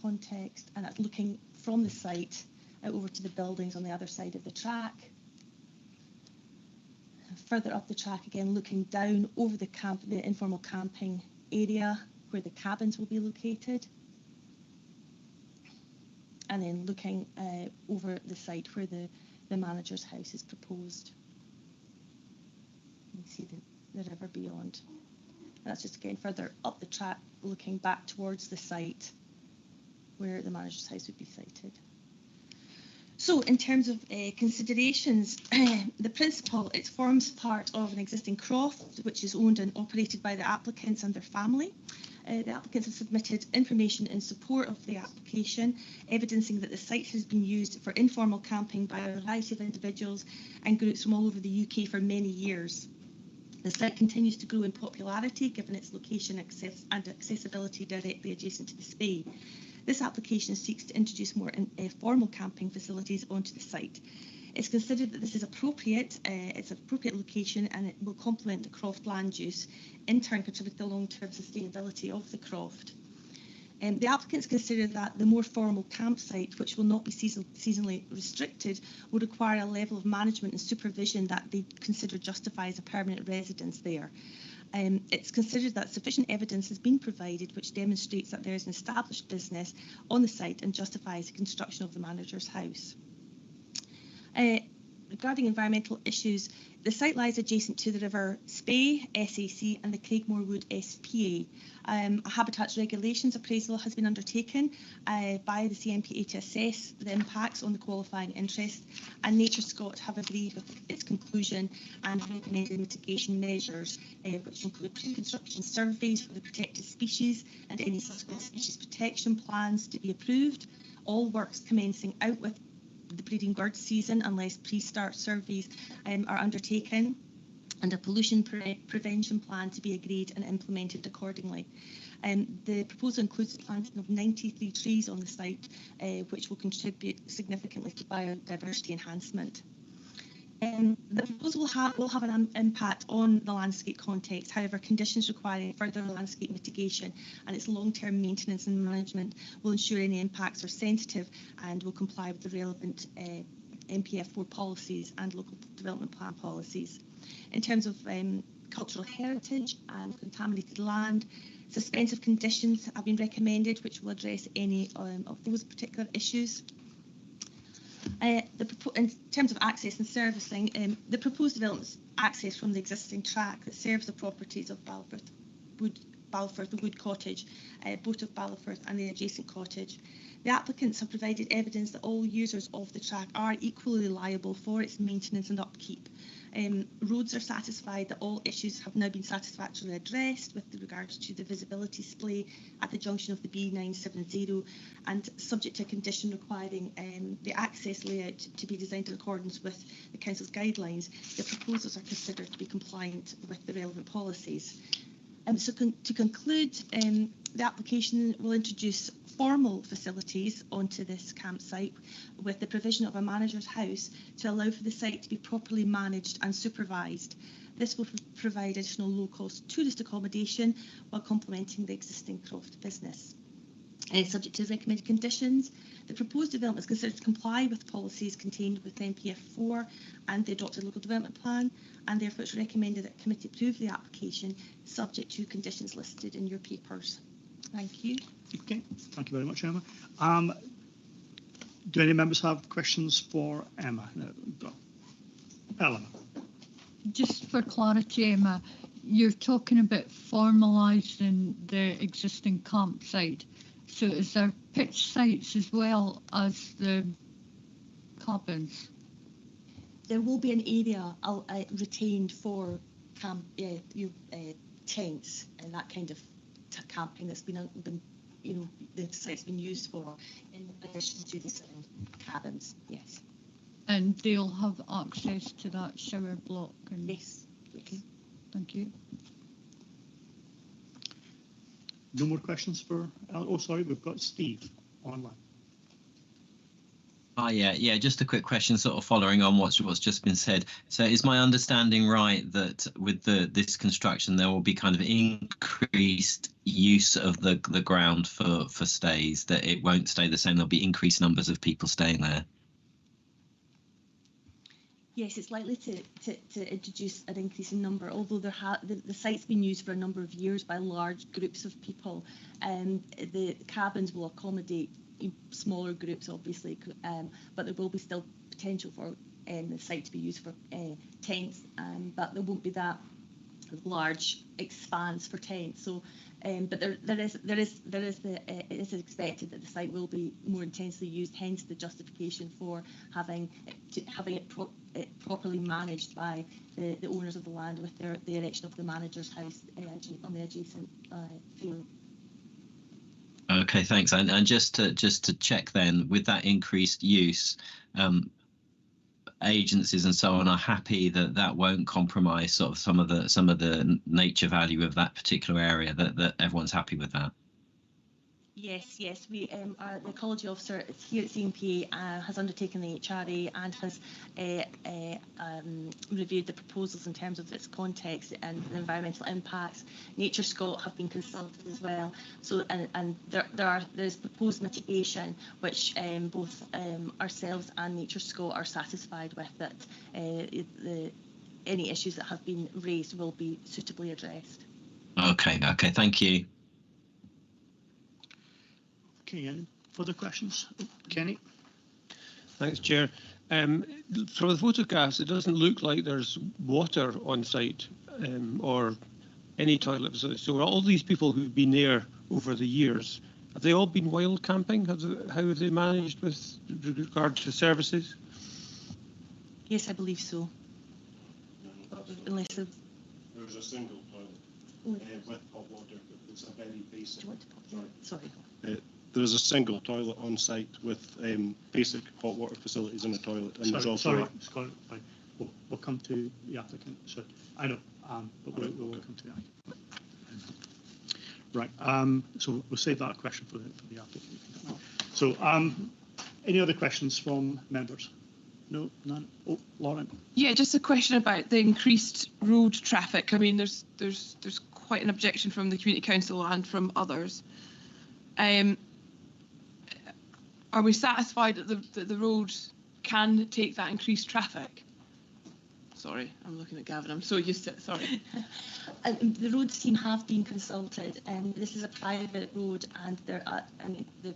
Context, and that's looking from the site over to the buildings on the other side of the track. Further up the track again, looking down over the informal camping area where the cabins will be located. And then looking over the site where the manager's house is proposed. You can see the river beyond. And that's just again further up the track, looking back towards the site where the manager's house would be sited. So in terms of considerations, the principal, it forms part of an existing croft which is owned and operated by the applicants and their family. The applicants have submitted information in support of the application, evidencing that the site has been used for informal camping by a variety of individuals and groups from all over the UK for many years. The site continues to grow in popularity given its location and accessibility directly adjacent to the Spey. This application seeks to introduce more formal camping facilities onto the site. It's considered that this is appropriate, it's an appropriate location, and it will complement the croft land use, in turn contribute to the long-term sustainability of the croft. The applicants consider that the more formal campsite, which will not be seasonally restricted, will require a level of management and supervision that they consider justifies a permanent residence there. It's considered that sufficient evidence has been provided which demonstrates that there is an established business on the site and justifies the construction of the manager's house. Regarding environmental issues, the site lies adjacent to the River Spey, SAC, and the Craigmore Wood SPA. A habitats regulations appraisal has been undertaken by the CMPA to assess the impacts on the qualifying interest, and Nature Scott have agreed with its conclusion and recommended mitigation measures, which include pre-construction surveys for the protected species and any subsequent species protection plans to be approved. All works commencing out with the breeding bird season unless pre-start surveys are undertaken, and a pollution prevention plan to be agreed and implemented accordingly. The proposal includes the planting of 93 trees on the site, which will contribute significantly to biodiversity enhancement. The proposal will have an impact on the landscape context. However, conditions requiring further landscape mitigation and its long-term maintenance and management will ensure any impacts are sensitive and will comply with the relevant NPF4 policies and local development plan policies. In terms of cultural heritage and contaminated land, suspensive conditions have been recommended which will address any of those particular issues. In terms of access and servicing, the proposed developments access from the existing track that serves the properties of Ballowfirth, the Wood Cottage, both of Ballowfirth and the adjacent cottage. The applicants have provided evidence that all users of the track are equally liable for its maintenance and upkeep. Roads are satisfied that all issues have now been satisfactorily addressed with regards to the visibility display at the junction of the B970, and subject to a condition requiring the access layout to be designed in accordance with the Council's guidelines, the proposals are considered to be compliant with the relevant policies. To conclude, the application will introduce formal facilities onto this campsite with the provision of a manager's house to allow for the site to be properly managed and supervised. This will provide additional low-cost tourist accommodation while complementing the existing Croft business. Subject to recommended conditions, the proposed development is considered to comply with policies contained within NPF4 and the adopted local development plan, and therefore it's recommended that committee approve the application subject to conditions listed in your papers. Thank you. Okay, thank you very much, Emma. Do any members have questions for Emma? No, Eleanor. Just for clarity, Emma, you're talking about formalising the existing campsite. So is there pitch sites as well as the cabins? There will be an area retained for tents and that kind of camping that's been the site's been used for, in addition to the cabins. Yes. And they'll have access to that shower block. And yes. Okay. Thank you. No more questions for, oh, sorry, we've got Steve online. Yeah, just a quick question, sort of following on what's just been said. So is my understanding right that with this construction there will be kind of increased use of the ground for stays, that it won't stay the same, there'll be increased numbers of people staying there? Yes, it's likely to introduce an increasing number, although the site's been used for a number of years by large groups of people, and the cabins will accommodate smaller groups, obviously, but there will be still potential for the site to be used for tents, but there won't be that large expanse for tents. So, but it is expected that the site will be more intensely used. Hence, the justification for having it properly managed by the owners of the land with the erection of the manager's house on the adjacent field. Okay, thanks. And just to check then, with that increased use, agencies and so on are happy that won't compromise sort of some of the nature value of that particular area, that everyone's happy with that? Yes, we the ecology officer here at CMP has undertaken the HRA and has reviewed the proposals in terms of its context and the environmental impacts. Nature Scot have been consulted as well. So and there's proposed mitigation which both ourselves and Nature Scot are satisfied with, that any issues that have been raised will be suitably addressed. Okay, thank you. Okay, any further questions? Kenny? Thanks, Chair. From the photographs, it doesn't look like there's water on site or any toilet facility. So all these people who've been there over the years, have they all been wild camping? How have they managed with regard to services? Yes, I believe so. Unless there's a single toilet with hot water. It's a very basic. Sorry. There's a single toilet on site with basic hot water facilities in a toilet, and there's also. Sorry, Scott. We'll come to the applicant. So I know, but we'll come to that. Right. So we'll save that question for the applicant. So any other questions from members? No, none. Oh, Lauren. Yeah, just a question about the increased road traffic. I mean, there's quite an objection from the Community Council and from others. Are we satisfied that the road can take that increased traffic? Sorry, I'm looking at Gavin. I'm so used to it. Sorry. The roads team have been consulted, and this is a private road, and the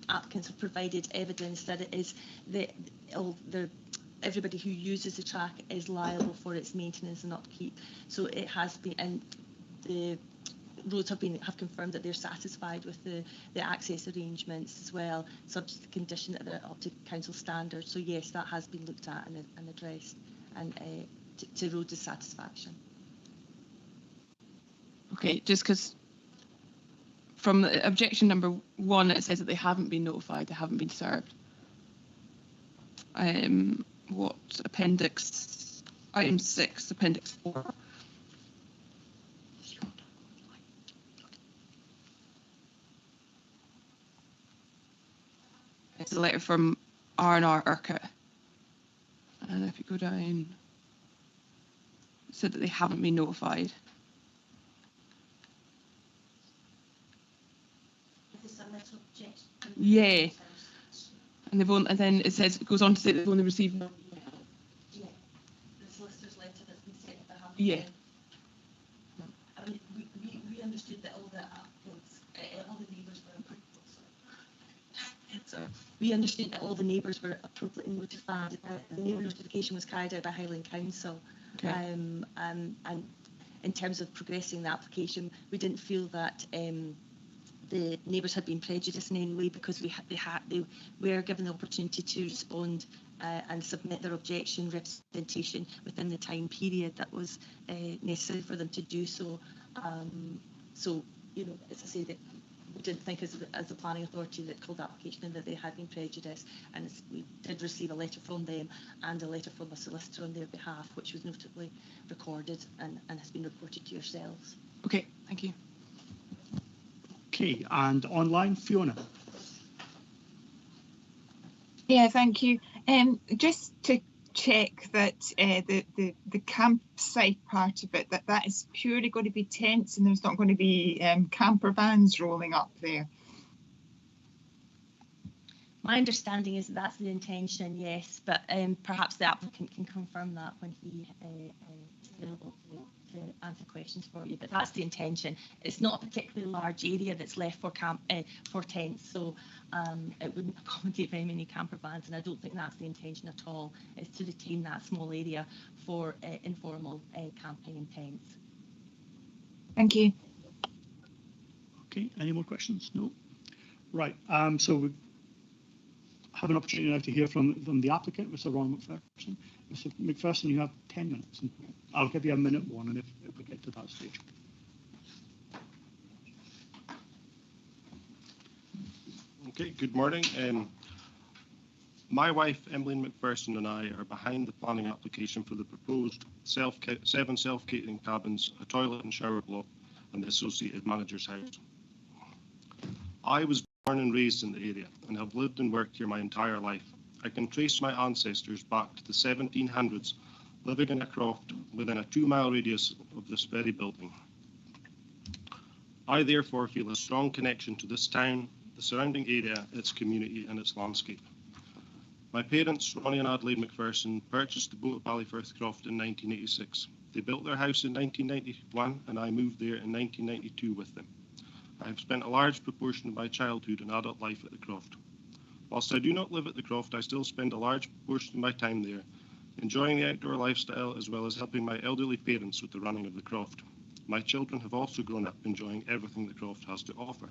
applicants have provided evidence that it is everybody who uses the track is liable for its maintenance and upkeep. So it has been, and the roads have confirmed that they're satisfied with the access arrangements as well, subject to the condition that they're up to council standards. So yes, that has been looked at and addressed, and to road dissatisfaction. Okay, just because from the objection number 1, it says that they haven't been notified, they haven't been served. What appendix? Item 6, appendix 4. It's a letter from R&R Urquhart. And if you go down, it said that they haven't been notified. Yeah. And they've only, and then it says, it goes on to say they've only received. Yeah. The solicitor's letter that's been sent to have. Yeah. I mean, we understood that all the applicants, all the neighbours were appropriate. So we understood that all the neighbours were appropriately notified. The neighbour notification was carried out by Highland Council. Okay. And in terms of progressing the application, we didn't feel that the neighbours had been prejudiced in any way, because they were given the opportunity to respond and submit their objection representation within the time period that was necessary for them to do so. So, you know, as I say, that we didn't think as the planning authority that called the application in that they had been prejudiced, and we did receive a letter from them and a letter from a solicitor on their behalf, which was notably recorded and has been reported to yourselves. Okay, thank you. Okay, and online, Fiona. Yeah, thank you. Just to check that the campsite part of it, that is purely going to be tents, and there's not going to be camper vans rolling up there. My understanding is that's the intention, yes, but perhaps the applicant can confirm that when he is available to answer questions for you. But that's the intention. It's not a particularly large area that's left for tents, so it wouldn't accommodate very many camper vans, and I don't think that's the intention at all. It's to retain that small area for informal camping and tents. Thank you. Okay, any more questions? No. Right. So we have an opportunity now to hear from the applicant, Mr. Ron McPherson. Mr. McPherson, you have 10 minutes. And I'll give you a minute warning if we get to that stage. Okay, good morning. My wife, Emmeline McPherson, and I are behind the planning application for the proposed 7 self-catering cabins, a toilet and shower block, and the associated manager's house. I was born and raised in the area and have lived and worked here my entire life. I can trace my ancestors back to the 1700s, living in a croft within a 2-mile radius of this very building. I therefore feel a strong connection to this town, the surrounding area, its community and its landscape. My parents, Ronnie and Adelaide McPherson, purchased the Boat of Ballyfirth Croft in 1986. They built their house in 1991 and I moved there in 1992 with them. I have spent a large proportion of my childhood and adult life at the Croft. Whilst I do not live at the Croft, I still spend a large proportion of my time there, enjoying the outdoor lifestyle as well as helping my elderly parents with the running of the Croft. My children have also grown up enjoying everything the Croft has to offer.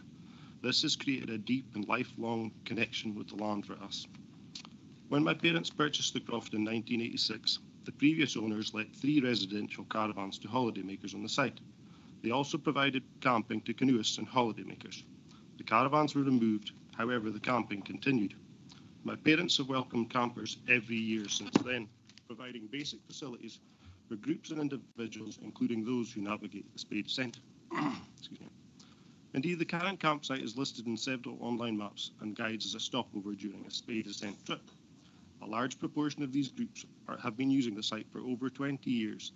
This has created a deep and lifelong connection with the land for us. When my parents purchased the Croft in 1986, the previous owners let 3 residential caravans to holidaymakers on the site. They also provided camping to canoeists and holidaymakers. The caravans were removed, however the camping continued. My parents have welcomed campers every year since then, providing basic facilities for groups and individuals, including those who navigate the Spey Descent. Excuse me. Indeed, the current campsite is listed in several online maps and guides as a stopover during a Spey Descent trip. A large proportion of these groups have been using the site for over 20 years.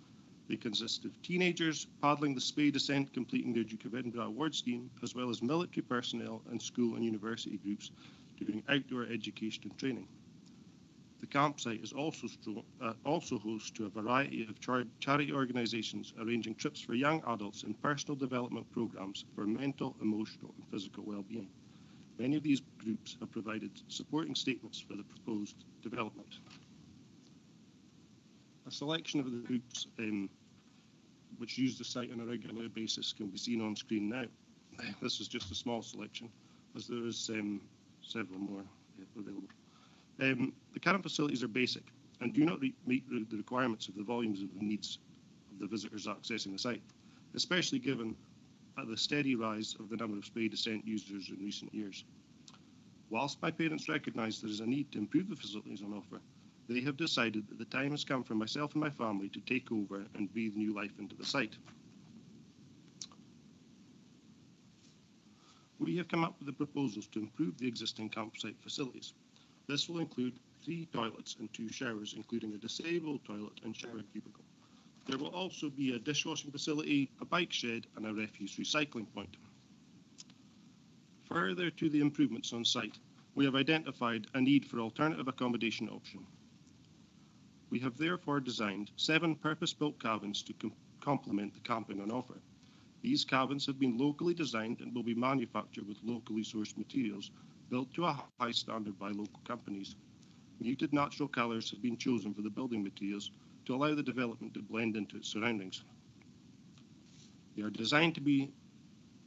They consist of teenagers paddling the Spey Descent, completing their Duke of Edinburgh award scheme, as well as military personnel and school and university groups doing outdoor education and training. The campsite is also host to a variety of charity organisations arranging trips for young adults in personal development programmes for mental, emotional and physical well-being. Many of these groups have provided supporting statements for the proposed development. A selection of the groups which use the site on a regular basis can be seen on screen now. This is just a small selection, as there is several more available. The current facilities are basic and do not meet the requirements of the volumes of the needs of the visitors accessing the site, especially given the steady rise of the number of Spey Descent users in recent years. Whilst my parents recognise there is a need to improve the facilities on offer, they have decided that the time has come for myself and my family to take over and breathe new life into the site. We have come up with the proposals to improve the existing campsite facilities. This will include 3 toilets and 2 showers, including a disabled toilet and shower cubicle. There will also be a dishwashing facility, a bike shed and a refuse recycling point. Further to the improvements on site, we have identified a need for alternative accommodation option. We have therefore designed 7 purpose-built cabins to complement the camping on offer. These cabins have been locally designed and will be manufactured with locally sourced materials built to a high standard by local companies. Muted natural colours have been chosen for the building materials to allow the development to blend into its surroundings. They are designed to be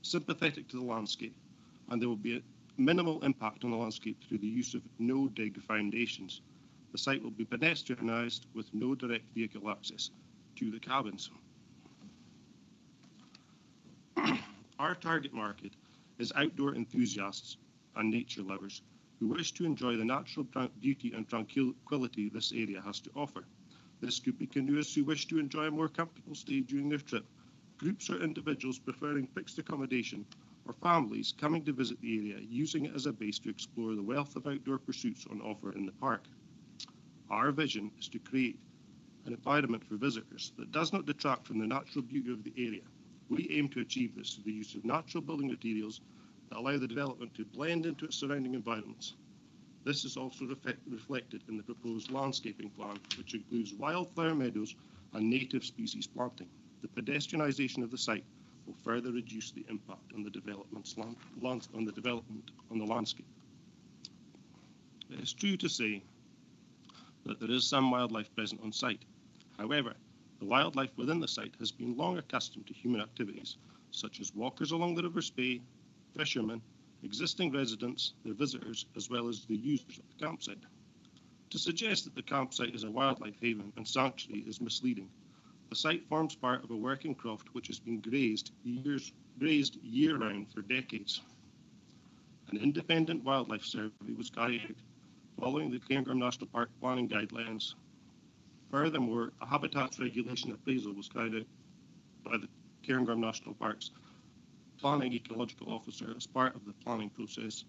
sympathetic to the landscape, and there will be a minimal impact on the landscape through the use of no-dig foundations. The site will be pedestrianised with no direct vehicle access to the cabins. Our target market is outdoor enthusiasts and nature lovers who wish to enjoy the natural beauty and tranquility this area has to offer. This could be canoeists who wish to enjoy a more comfortable stay during their trip, groups or individuals preferring fixed accommodation, or families coming to visit the area using it as a base to explore the wealth of outdoor pursuits on offer in the park. Our vision is to create an environment for visitors that does not detract from the natural beauty of the area. We aim to achieve this through the use of natural building materials that allow the development to blend into its surrounding environments. This is also reflected in the proposed landscaping plan, which includes wildflower meadows and native species planting. The pedestrianisation of the site will further reduce the impact on the development on the landscape. It is true to say that there is some wildlife present on site. However, the wildlife within the site has been long accustomed to human activities, such as walkers along the River Spey, fishermen, existing residents, their visitors, as well as the users of the campsite. To suggest that the campsite is a wildlife haven and sanctuary is misleading. The site forms part of a working croft which has been grazed year-round for decades. An independent wildlife survey was carried out following the Cairngorm National Park planning guidelines. Furthermore, a habitats regulation appraisal was carried out by the Cairngorm National Park's planning ecological officer as part of the planning process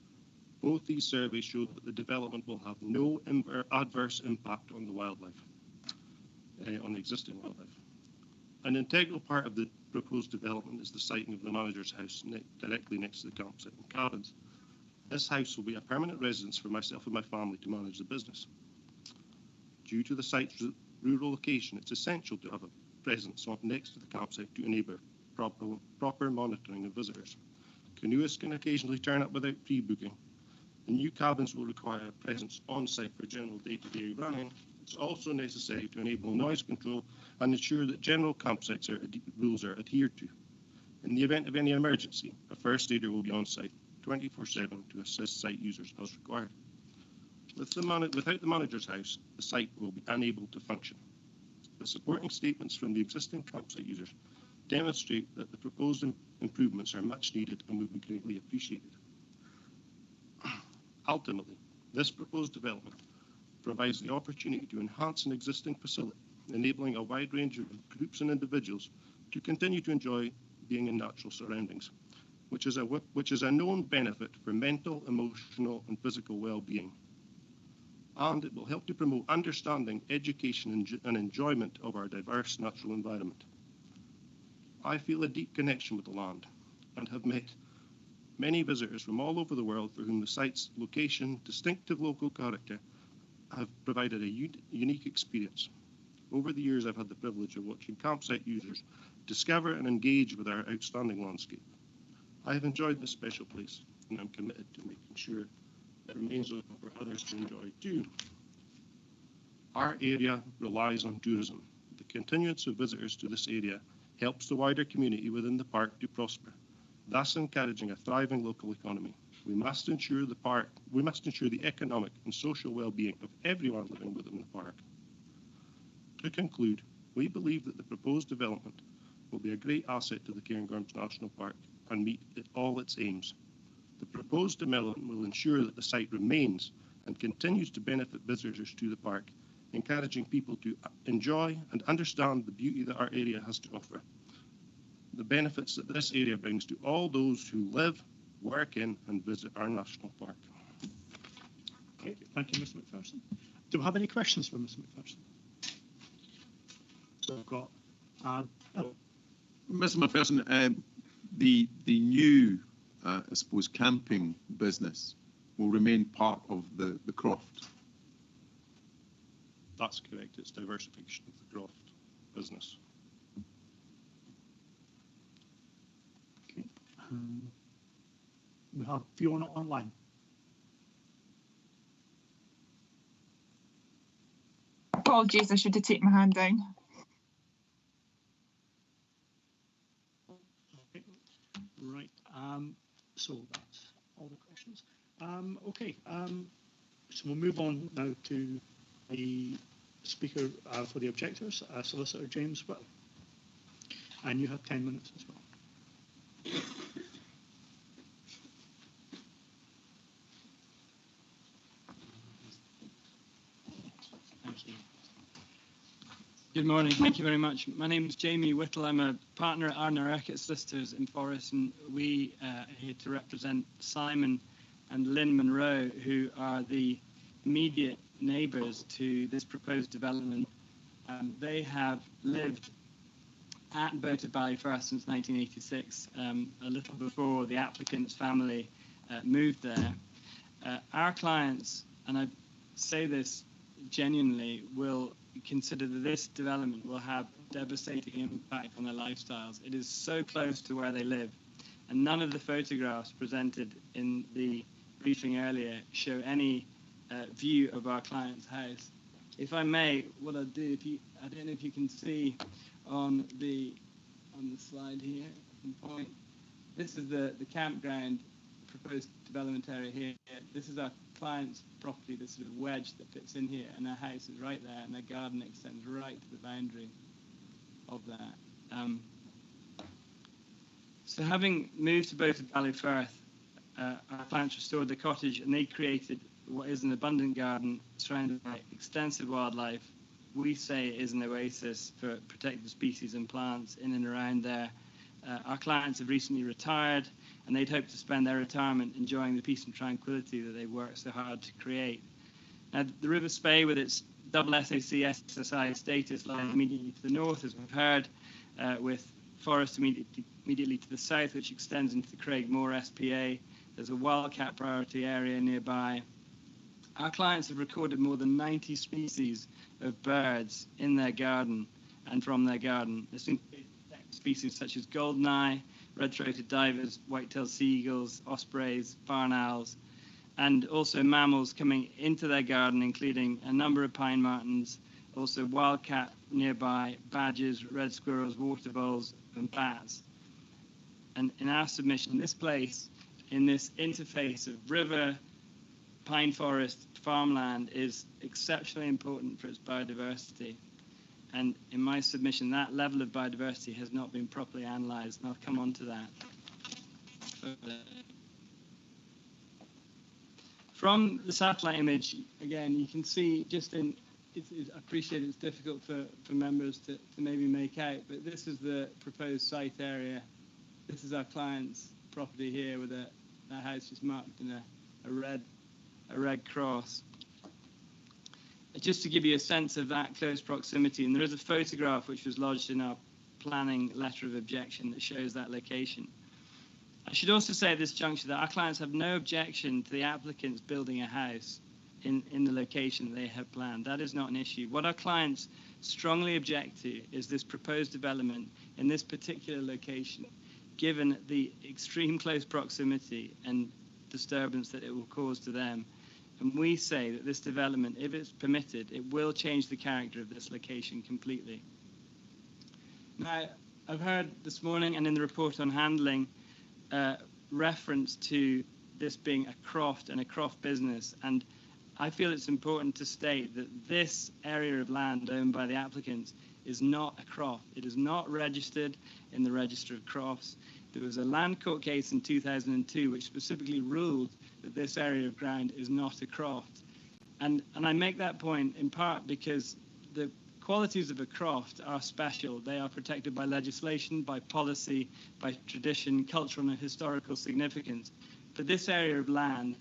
Both these surveys show that the development will have no adverse impact on the wildlife, on the existing wildlife. An integral part of the proposed development is the siting of the manager's house directly next to the campsite and cabins. This house will be a permanent residence for myself and my family to manage the business. Due to the site's rural location, it's essential to have a presence next to the campsite to enable proper monitoring of visitors. Canoeists can occasionally turn up without pre-booking. The new cabins will require a presence on site for general day-to-day running. It's also necessary to enable noise control and ensure that general campsite rules are adhered to. In the event of any emergency, a first aider will be on site 24/7 to assist site users as required. Without the manager's house, the site will be unable to function. The supporting statements from the existing campsite users demonstrate that the proposed improvements are much needed and will be greatly appreciated. Ultimately, this proposed development provides the opportunity to enhance an existing facility, enabling a wide range of groups and individuals to continue to enjoy being in natural surroundings, which is a known benefit for mental, emotional, and physical well-being. And it will help to promote understanding, education, and enjoyment of our diverse natural environment. I feel a deep connection with the land and have met many visitors from all over the world for whom the site's location, distinctive local character, have provided a unique experience. Over the years, I've had the privilege of watching campsite users discover and engage with our outstanding landscape. I have enjoyed this special place, and I'm committed to making sure it remains open for others to enjoy too. Our area relies on tourism. The continuance of visitors to this area helps the wider community within the park to prosper, thus encouraging a thriving local economy. We must ensure the economic and social well-being of everyone living within the park. To conclude, we believe that the proposed development will be a great asset to the Cairngorms National Park and meet all its aims. The proposed development will ensure that the site remains and continues to benefit visitors to the park, encouraging people to enjoy and understand the beauty that our area has to offer. The benefits that this area brings to all those who live, work in and visit our national park. Okay, thank you, Mr. McPherson. Do we have any questions for Mr. McPherson? So I've got, Mr. McPherson, the new, I suppose, camping business will remain part of the Croft. That's correct. It's diversification of the Croft business. Okay. We have Fiona online. Apologies, I should have taken my hand down. Okay. Right. So that's all the questions. Okay. So we'll move on now to the speaker for the objectors, Solicitor James Whittle. And you have 10 minutes as well. Thank you. Good morning. Thank you very much. My name is Jamie Whittle. I'm a partner at Ardner Urquhart Solicitors in Forres, and we are here to represent Simon and Lynn Monroe, who are the immediate neighbours to this proposed development. They have lived at Boated Valley Firth since 1986, a little before the applicant's family moved there. Our clients, and I say this genuinely, will consider that this development will have devastating impact on their lifestyles. It is so close to where they live, and none of the photographs presented in the briefing earlier show any view of our client's house. If I may, what I'll do, I don't know if you can see on the slide here, point. This is the campground proposed development area here. This is our client's property, this sort of wedge that fits in here, and their house is right there, and their garden extends right to the boundary of that. So having moved to Boated Valley Firth, our clients restored the cottage, and they created what is an abundant garden surrounded by extensive wildlife. We say it is an oasis for protected species and plants in and around their our clients have recently retired, and they'd hope to spend their retirement enjoying the peace and tranquility that they've worked so hard to create. Now, the River Spey, with its double SAC SSI status, lies immediately to the north, as we've heard, with forest immediately to the south, which extends into the Craigmore SPA. There's a wildcat priority area nearby. Our clients have recorded more than 90 species of birds in their garden and from their garden. This includes species such as goldeneye, red-throated divers, white-tailed seagulls, ospreys, barn owls, and also mammals coming into their garden, including a number of pine martens, also wildcat nearby, badgers, red squirrels, water voles, and bats. And in our submission, this place, in this interface of river, pine forest, farmland, is exceptionally important for its biodiversity. And in my submission, that level of biodiversity has not been properly analysed, and I'll come on to that. From the satellite image, again, you can see just in, I appreciate it's difficult for members to maybe make out, but this is the proposed site area. This is our client's property here with a house just marked in a red cross. Just to give you a sense of that close proximity, and there is a photograph which was lodged in our planning letter of objection that shows that location. I should also say at this juncture that our clients have no objection to the applicants building a house in the location they have planned. That is not an issue. What our clients strongly object to is this proposed development in this particular location, given the extreme close proximity and disturbance that it will cause to them. And we say that this development, if it's permitted, it will change the character of this location completely. Now, I've heard this morning and in the report on handling reference to this being a croft and a croft business, and I feel it's important to state that this area of land owned by the applicants is not a croft. It is not registered in the Register of Crofts. There was a land court case in 2002 which specifically ruled that this area of ground is not a croft. And I make that point in part because the qualities of a croft are special. They are protected by legislation, by policy, by tradition, cultural and historical significance. But this area of land,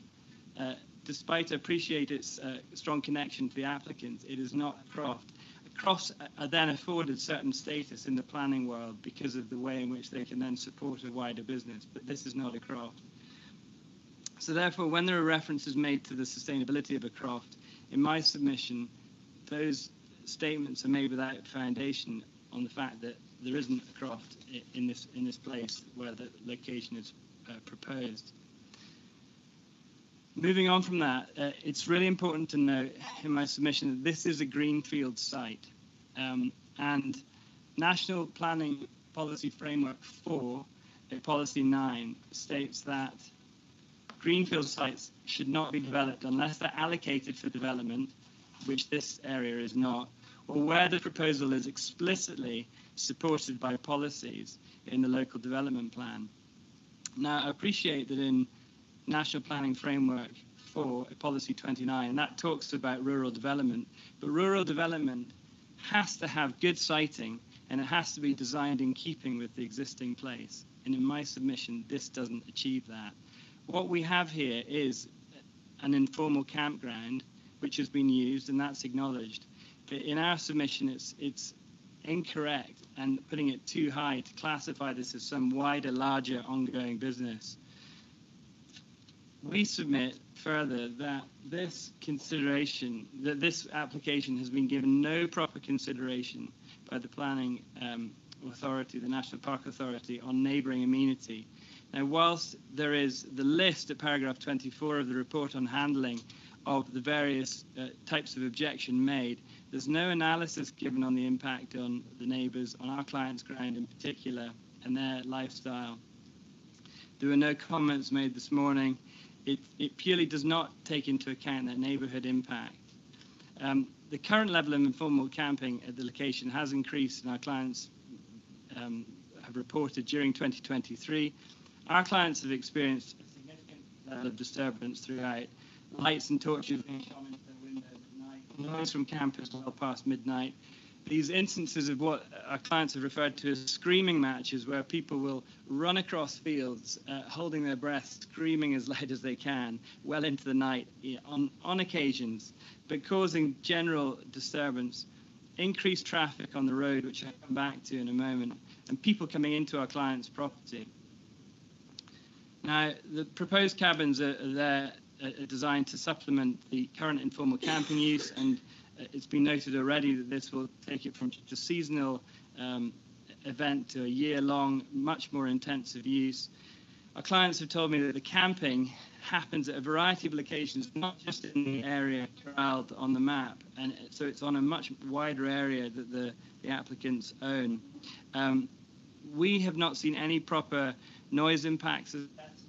despite I appreciate its strong connection to the applicant, it is not a croft. Crofts are then afforded certain status in the planning world because of the way in which they can then support a wider business, but this is not a croft. So therefore, when there are references made to the sustainability of a croft, in my submission, those statements are made without foundation on the fact that there isn't a croft in this place where the location is proposed. Moving on from that, it's really important to note in my submission that this is a greenfield site, and National Planning Policy Framework 4, Policy 9, states that greenfield sites should not be developed unless they're allocated for development, which this area is not, or where the proposal is explicitly supported by policies in the local development plan. Now, I appreciate that in National Planning Framework 4, Policy 29, that talks about rural development, but rural development has to have good siting and it has to be designed in keeping with the existing place. And in my submission, this doesn't achieve that. What we have here is an informal campground which has been used, and that's acknowledged. But in our submission, it's incorrect and putting it too high to classify this as some wider, larger, ongoing business. We submit further that this consideration, that this application has been given no proper consideration by the planning authority, the National Park Authority, on neighbouring amenity. Now, whilst there is the list at paragraph 24 of the report on handling of the various types of objection made, there's no analysis given on the impact on the neighbours, on our clients' ground in particular, and their lifestyle. There were no comments made this morning. It purely does not take into account that neighbourhood impact. The current level of informal camping at the location has increased, and our clients have reported during 2023. Our clients have experienced a significant level of disturbance throughout. Lights and torches being shone into their windows at night, noise from campers well past midnight, these instances of what our clients have referred to as screaming matches, where people will run across fields, holding their breath, screaming as loud as they can, well into the night on occasions, but causing general disturbance, increased traffic on the road, which I'll come back to in a moment, and people coming into our clients' property. Now, the proposed cabins are there designed to supplement the current informal camping use, and it's been noted already that this will take it from just a seasonal event to a year-long, much more intensive use. Our clients have told me that the camping happens at a variety of locations, not just in the area corralled on the map, and so it's on a much wider area that the applicants own. We have not seen any proper noise impacts,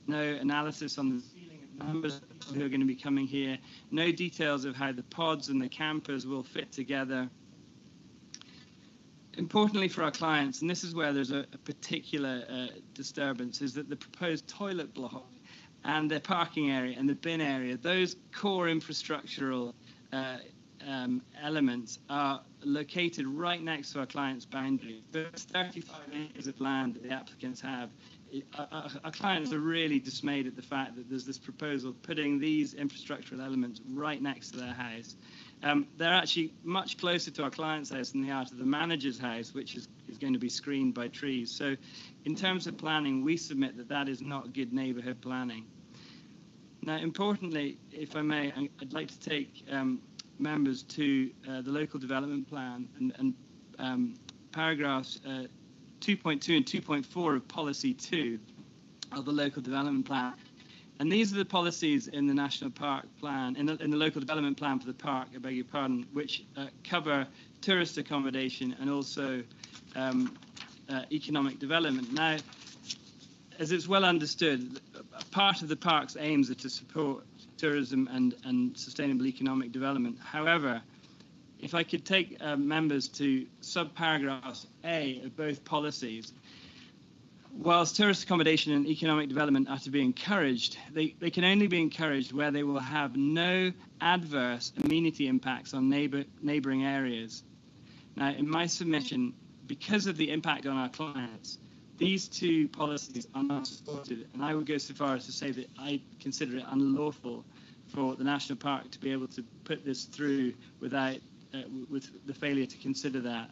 no analysis on the ceiling of numbers of people who are going to be coming here, no details of how the pods and the campers will fit together. Importantly for our clients, and this is where there's a particular disturbance, is that the proposed toilet block and the parking area and the bin area, those core infrastructural elements are located right next to our client's boundary. There's 35 acres of land that the applicants have. Our clients are really dismayed at the fact that there's this proposal putting these infrastructural elements right next to their house. They're actually much closer to our client's house than they are to the manager's house, which is going to be screened by trees. So in terms of planning, we submit that that is not good neighbourhood planning. Now, importantly, if I may, I'd like to take members to the local development plan and paragraphs 2.2 and 2.4 of Policy 2 of the local development plan. And these are the policies in the National Park Plan, in the local development plan for the park, I beg your pardon, which cover tourist accommodation and also economic development. Now, as it's well understood, part of the park's aims are to support tourism and sustainable economic development. However, if I could take members to subparagraphs A of both policies, whilst tourist accommodation and economic development are to be encouraged, they can only be encouraged where they will have no adverse amenity impacts on neighbouring areas. Now, in my submission, because of the impact on our clients, these two policies are not supported, and I would go so far as to say that I consider it unlawful for the National Park to be able to put this through without with the failure to consider that.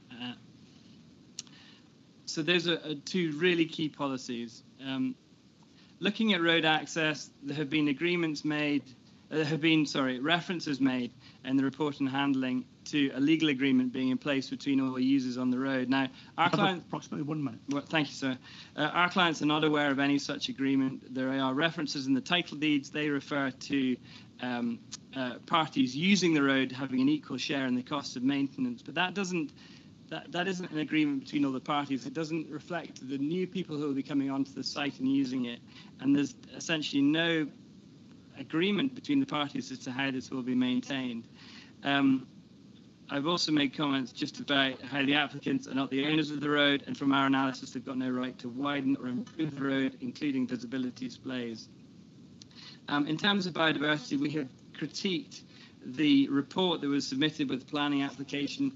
So those are two really key policies. Looking at road access, there have been agreements made, references made in the report and handling to a legal agreement being in place between all the users on the road. Now, our clients... Approximately 1 minute. Well, thank you, sir. Our clients are not aware of any such agreement. There are references in the title deeds. They refer to parties using the road having an equal share in the cost of maintenance, but that isn't an agreement between all the parties. It doesn't reflect the new people who will be coming onto the site and using it, and there's essentially no agreement between the parties as to how this will be maintained. I've also made comments just about how the applicants are not the owners of the road, and from our analysis they've got no right to widen or improve the road, including visibility displays. In terms of biodiversity, we have critiqued the report that was submitted with the planning application.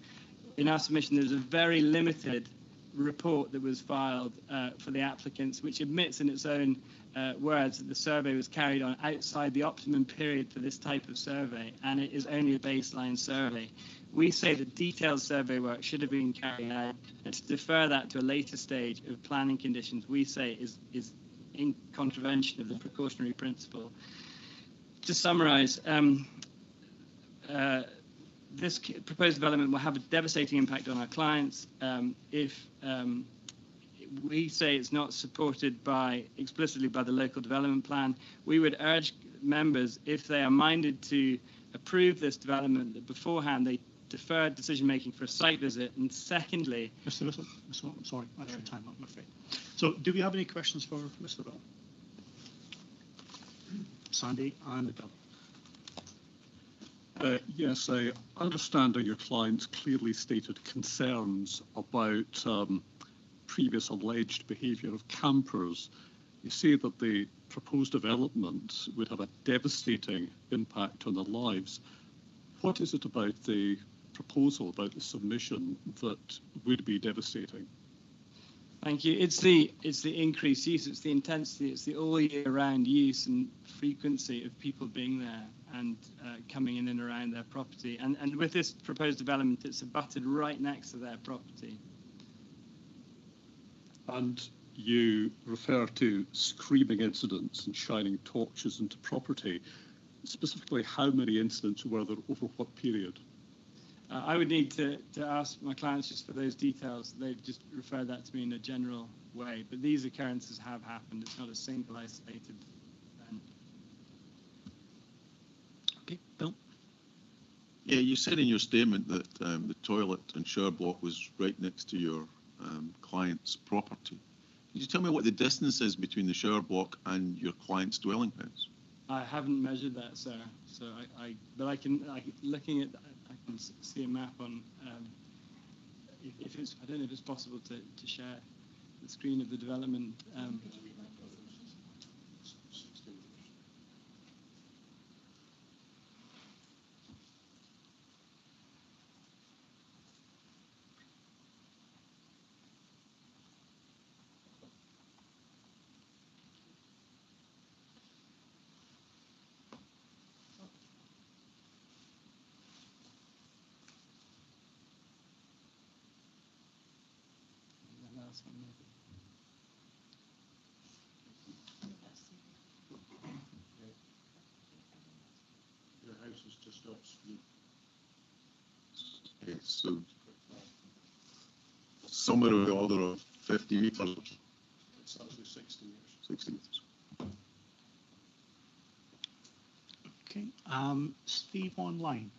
In our submission, there's a very limited report that was filed for the applicants, which admits in its own words that the survey was carried on outside the optimum period for this type of survey, and it is only a baseline survey. We say that detailed survey work should have been carried out, and to defer that to a later stage of planning conditions, we say is in contravention of the precautionary principle. To summarise, this proposed development will have a devastating impact on our clients if we say it's not supported explicitly by the local development plan. We would urge members, if they are minded to approve this development, that beforehand they defer decision making for a site visit, and secondly... Mr. Russell, I'm sorry, that's your time up, I'm afraid. So do we have any questions for Mr. Bell? Sandy and Bill. Yes, I understand that your clients clearly stated concerns about previous alleged behaviour of campers. You say that the proposed development would have a devastating impact on their lives. What is it about the proposal about the submission that would be devastating? Thank you. It's the increased use, it's the intensity, it's the all year round use and frequency of people being there and coming in and around their property. And with this proposed development, it's abutted right next to their property. And you refer to screaming incidents and shining torches into property. Specifically, how many incidents were there over what period? I would need to ask my clients just for those details. They've just referred that to me in a general way. But these occurrences have happened. It's not a single isolated event. Okay, Bill? Yeah, you said in your statement that the toilet and shower block was right next to your client's property. Can you tell me what the distance is between the shower block and your client's dwelling house? I haven't measured that, sir. So but I can looking at, I can see a map on. If it's, I don't know if it's possible to share the screen of the development. Your house is just up street. Okay, so somewhere in the order of 50 metres. It's actually 60 meters. 60 metres. Okay, Steve online.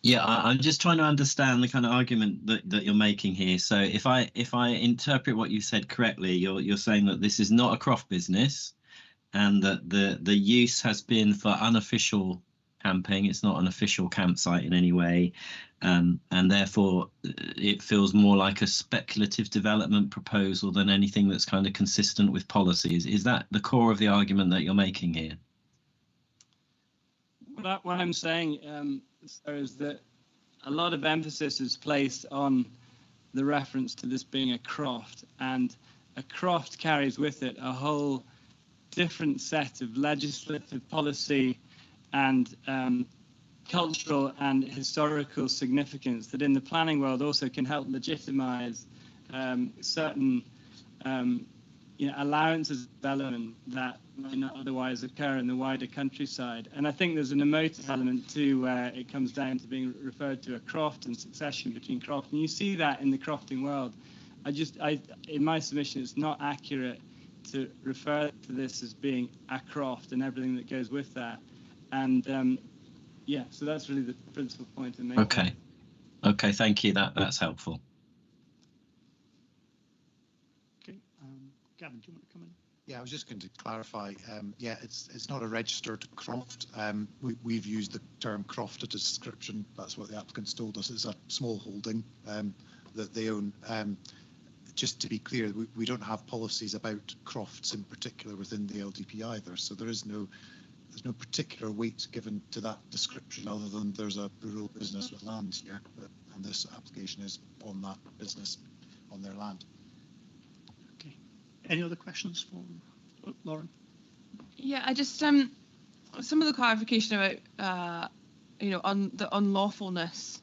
Yeah, I'm just trying to understand the kind of argument that you're making here. So if I interpret what you said correctly, you're saying that this is not a croft business, and that the use has been for unofficial camping. It's not an official campsite in any way, and therefore it feels more like a speculative development proposal than anything that's kind of consistent with policies. Is that the core of the argument that you're making here? What I'm saying, sir, is that a lot of emphasis is placed on the reference to this being a croft, and a croft carries with it a whole different set of legislative policy and cultural and historical significance that in the planning world also can help legitimize certain allowances of development that might not otherwise occur in the wider countryside. And I think there's an emotive element too, where it comes down to being referred to a croft and succession between croft. And you see that in the crofting world. In my submission, it's not accurate to refer to this as being a croft and everything that goes with that. And yeah, so that's really the principal point in making. Okay, thank you. That's helpful. Okay, Gavin, do you want to come in? Yeah, I was just going to clarify. Yeah, it's not a registered croft. We've used the term croft as a description. That's what the applicants told us. It's a small holding that they own. Just to be clear, we don't have policies about crofts in particular within the LDP either. So there's no particular weight given to that description other than there's a rural business with lands here, and this application is on that business on their land. Any other questions for Lauren? Yeah, I just some of the clarification about on the unlawfulness,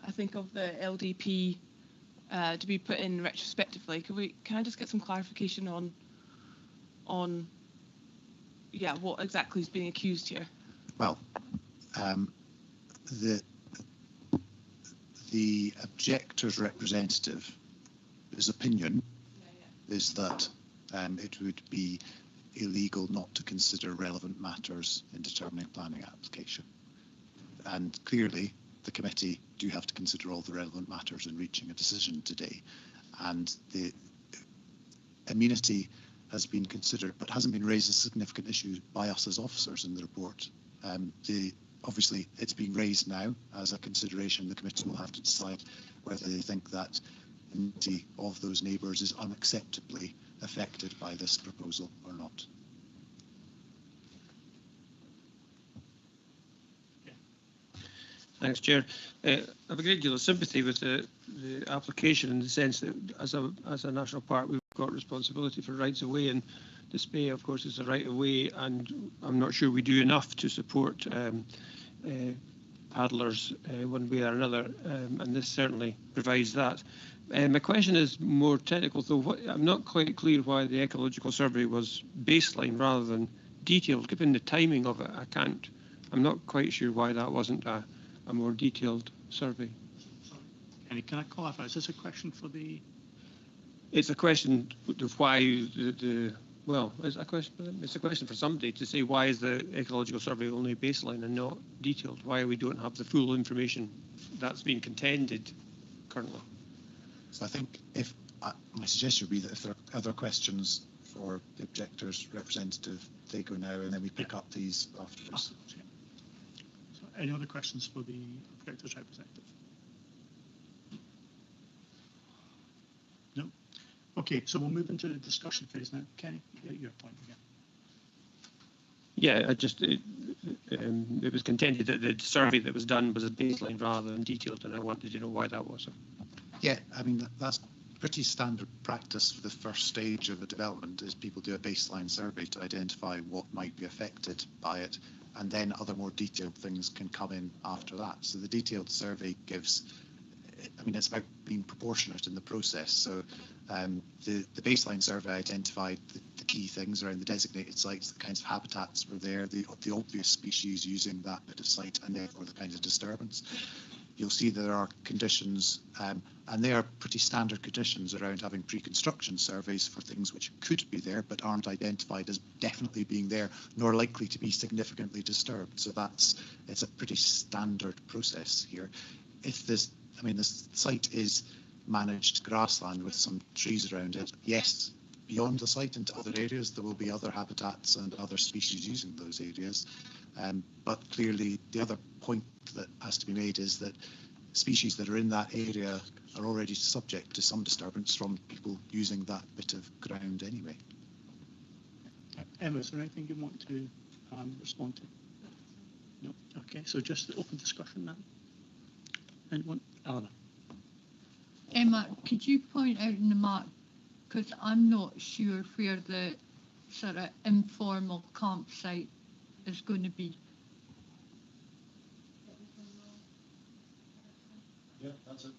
I think, of the LDP to be put in retrospectively. Can I just get some clarification on what exactly is being accused here? Well, the objector's representative, his opinion is that it would be illegal not to consider relevant matters in determining planning application. And clearly, the committee do have to consider all the relevant matters in reaching a decision today. And the amenity has been considered, but hasn't been raised as a significant issue by us as officers in the report. Obviously, it's being raised now as a consideration. The committee will have to decide whether they think that the amenity of those neighbours is unacceptably affected by this proposal or not. Thanks, Chair. I have a great deal of sympathy with the application in the sense that as a national park, we've got responsibility for rights of way, and the Spey, of course, is a right of way, and I'm not sure we do enough to support paddlers one way or another, and this certainly provides that. My question is more technical, though. I'm not quite clear why the ecological survey was baseline rather than detailed. Given the timing of it, I'm not quite sure why that wasn't a more detailed survey. Kenny, can I clarify? Is this a question for the? It's a question of why well, it's a question for somebody to say why is the ecological survey only baseline and not detailed? Why we don't have the full information that's being contended currently? So I think if my suggestion would be that if there are other questions for the objectors' representative, they go now, and then we pick up these afterwards. So any other questions for the objectors' representative? No. Okay, so we'll move into the discussion phase now. Kenny, your point again. Yeah, it was contended that the survey that was done was a baseline rather than detailed, and I wanted to know why that was. Yeah, I mean, that's pretty standard practice for the first stage of a development, is people do a baseline survey to identify what might be affected by it, and then other more detailed things can come in after that. So the detailed survey gives, I mean, it's about being proportionate in the process. So the baseline survey identified the key things around the designated sites, the kinds of habitats were there, the obvious species using that bit of site, and therefore the kinds of disturbance. You'll see there are conditions, and they are pretty standard conditions around having pre-construction surveys for things which could be there but aren't identified as definitely being there, nor likely to be significantly disturbed. So it's a pretty standard process here. If this site is managed grassland with some trees around it, yes, beyond the site into other areas, there will be other habitats and other species using those areas. But clearly, the other point that has to be made is that species that are in that area are already subject to some disturbance from people using that bit of ground anyway. Emma, is there anything you want to respond to? No. Okay, so just the open discussion now. Anyone? Eleanor. Emma, could you point out in the map, because I'm not sure where the sort of informal campsite is going to be. Yeah, that's it.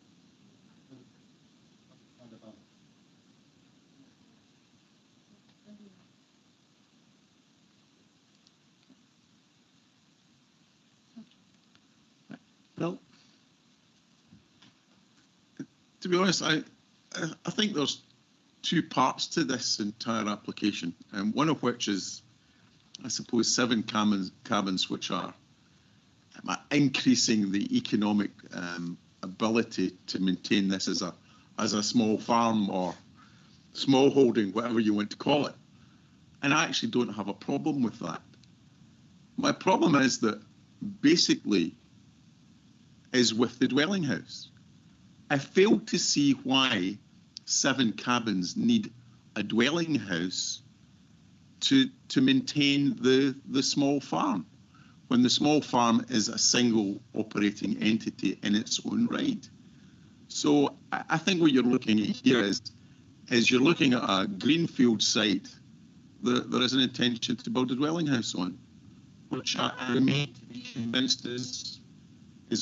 Bill? To be honest, I think there's two parts to this entire application, and one of which is, I suppose, 7 cabins which are increasing the economic ability to maintain this as a small farm or small holding, whatever you want to call it. And I actually don't have a problem with that. My problem is that basically is with the dwelling house. I fail to see why 7 cabins need a dwelling house to maintain the small farm, when the small farm is a single operating entity in its own right. So I think what you're looking at here is you're looking at a greenfield site that there is an intention to build a dwelling house on, which I remain to be convinced is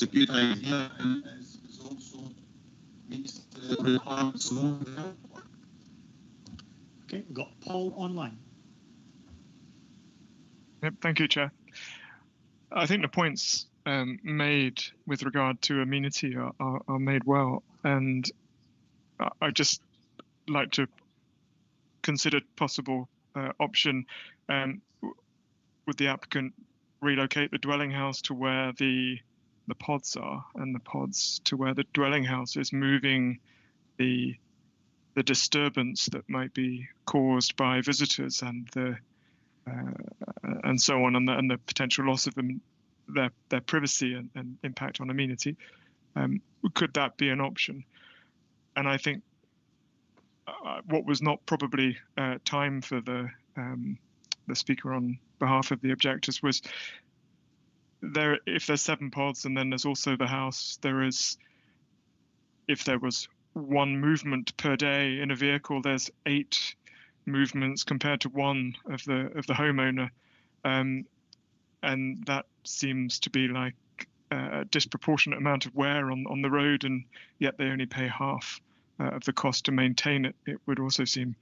a good idea and is also meets the requirements of the airport. Okay, we've got Paul online. Yep, thank you, Chair. I think the points made with regard to amenity are made well, and I just like to consider possible option. Would the applicant relocate the dwelling house to where the pods are, and the pods to where the dwelling house is, moving the disturbance that might be caused by visitors and so on, and the potential loss of them, their privacy and impact on amenity? Could that be an option? And I think what was not probably time for the speaker on behalf of the objectors was if there's 7 pods and then there's also the house, if there was 1 movement per day in a vehicle, there's 8 movements compared to 1 of the homeowner, and that seems to be like a disproportionate amount of wear on the road, and yet they only pay half of the cost to maintain it. It would also seem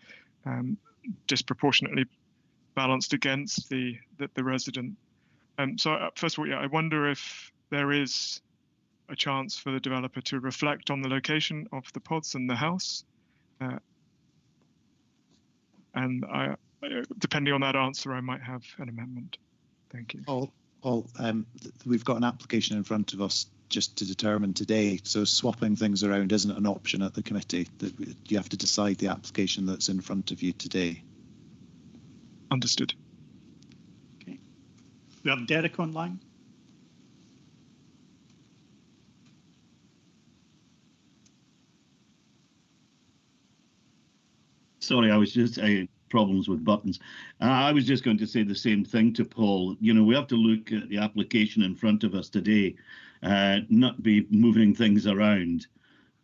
disproportionately balanced against the resident. So first of all, yeah, I wonder if there is a chance for the developer to reflect on the location of the pods and the house. And depending on that answer, I might have an amendment. Thank you. We've got an application in front of us just to determine today, so swapping things around isn't an option at the committee. You have to decide the application that's in front of you today. Understood. Okay. We have Derek online. Sorry, I was just problems with buttons. I was just going to say the same thing to Paul. You know, we have to look at the application in front of us today, not be moving things around.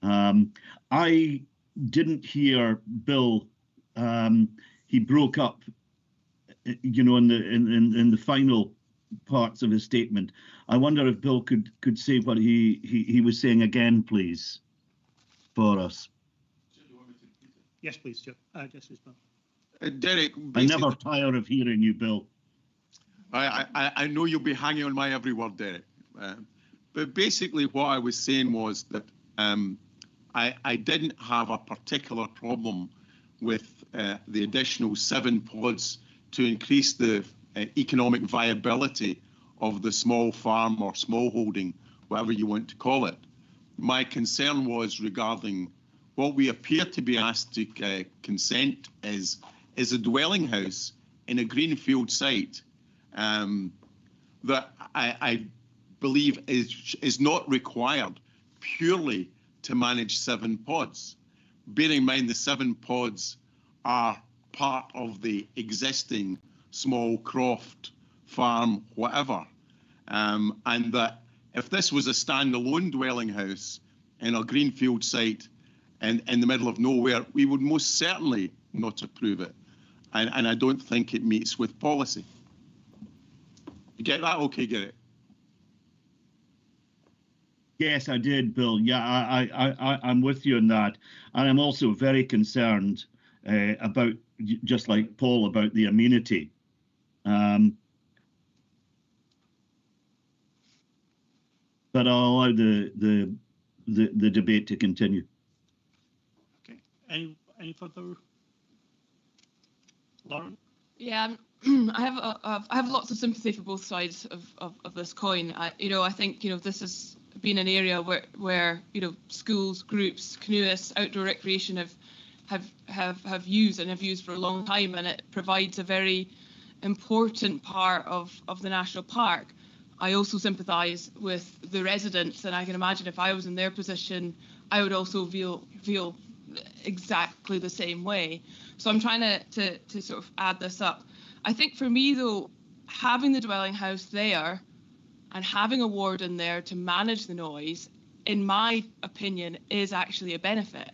I didn't hear Bill. He broke up, you know, in the final parts of his statement. I wonder if Bill could say what he was saying again, please, for us. Yes, please, Joe. Yes, please, Bill. Derek, I never tire of hearing you, Bill. I know you'll be hanging on my every word, Derek. But basically what I was saying was that I didn't have a particular problem with the additional 7 pods to increase the economic viability of the small farm or small holding, whatever you want to call it. My concern was regarding what we appear to be asked to consent is a dwelling house in a greenfield site that I believe is not required purely to manage 7 pods. Bearing in mind the 7 pods are part of the existing small croft, farm, whatever. And that if this was a standalone dwelling house in a greenfield site and in the middle of nowhere, we would most certainly not approve it. And I don't think it meets with policy. You get that? Okay, get it. Yes, I did, Bill. Yeah, I'm with you on that. And I'm also very concerned about, just like Paul, about the amenity. But I'll allow the debate to continue. Okay. Any further? Lauren? Yeah, I have lots of sympathy for both sides of this coin. I think this has been an area where schools, groups, canoeists, outdoor recreation have used for a long time, and it provides a very important part of the national park. I also sympathise with the residents, and I can imagine if I was in their position, I would also feel exactly the same way. So I'm trying to sort of add this up. I think for me, though, having the dwelling house there and having a warden there to manage the noise, in my opinion, is actually a benefit.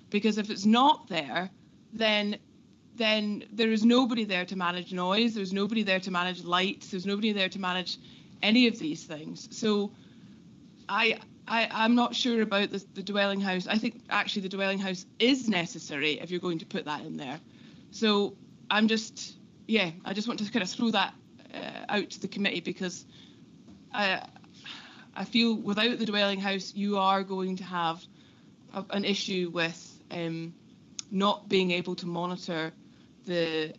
Because if it's not there, then there is nobody there to manage noise, there's nobody there to manage lights, there's nobody there to manage any of these things. So I'm not sure about the dwelling house. I think actually the dwelling house is necessary if you're going to put that in there. So I just want to kind of throw that out to the committee, because I feel without the dwelling house, you are going to have an issue with not being able to monitor the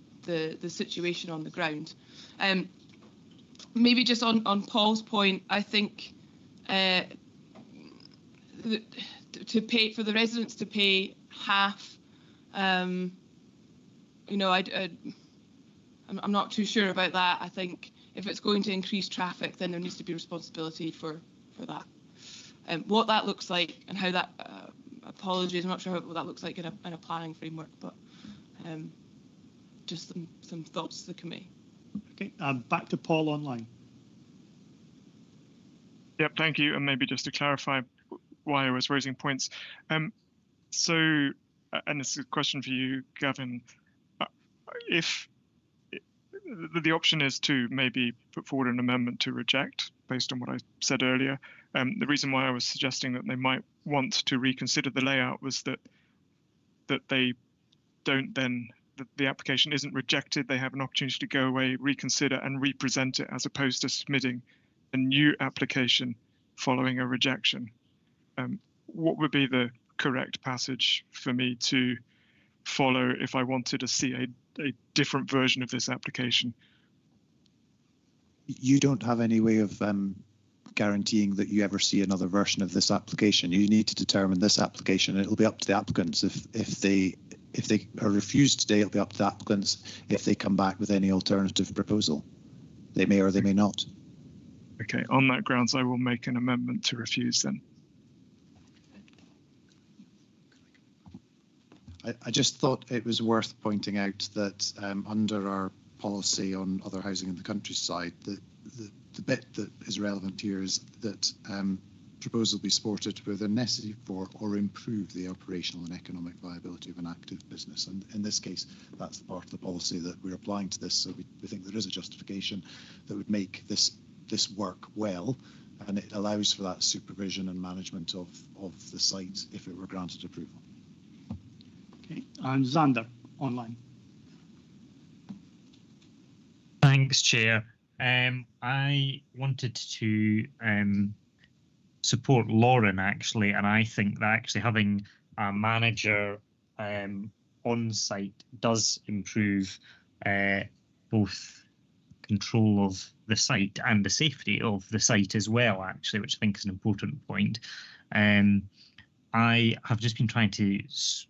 situation on the ground. Maybe just on Paul's point, I think to pay for the residents to pay half, I'm not too sure about that. I think if it's going to increase traffic, then there needs to be responsibility for that. What that looks like and how that, apologies, I'm not sure what that looks like in a planning framework, but just some thoughts to the committee. Okay, back to Paul online. Yep, thank you. And maybe just to clarify why I was raising points. And this is a question for you, Gavin. If the option is to maybe put forward an amendment to reject, based on what I said earlier, the reason why I was suggesting that they might want to reconsider the layout was that they don't then, the application isn't rejected, they have an opportunity to go away, reconsider and represent it, as opposed to submitting a new application following a rejection. What would be the correct passage for me to follow if I wanted to see a different version of this application? You don't have any way of guaranteeing that you ever see another version of this application. You need to determine this application, and it'll be up to the applicants. If they are refused today, it'll be up to the applicants if they come back with any alternative proposal. They may or they may not. Okay, on that grounds, I will make an amendment to refuse then. I just thought it was worth pointing out that under our policy on other housing in the countryside, the bit that is relevant here is that proposal be supported whether necessary for or improve the operational and economic viability of an active business. And in this case, that's the part of the policy that we're applying to this. So we think there is a justification that would make this work well, and it allows for that supervision and management of the site if it were granted approval. Okay, and Xander, online. Thanks, Chair. I wanted to support Lauren, actually, and I think that actually having a manager on site does improve both control of the site and the safety of the site as well, actually, which I think is an important point. I have just been trying to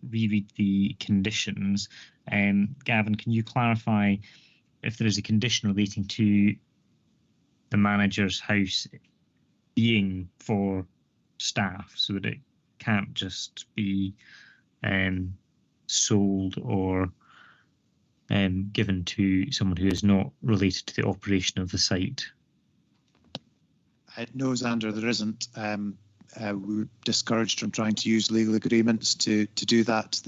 reread the conditions. Gavin, can you clarify if there is a condition relating to the manager's house being for staff, so that it can't just be sold or given to someone who is not related to the operation of the site? No, Xander, there isn't. We were discouraged from trying to use legal agreements to do that.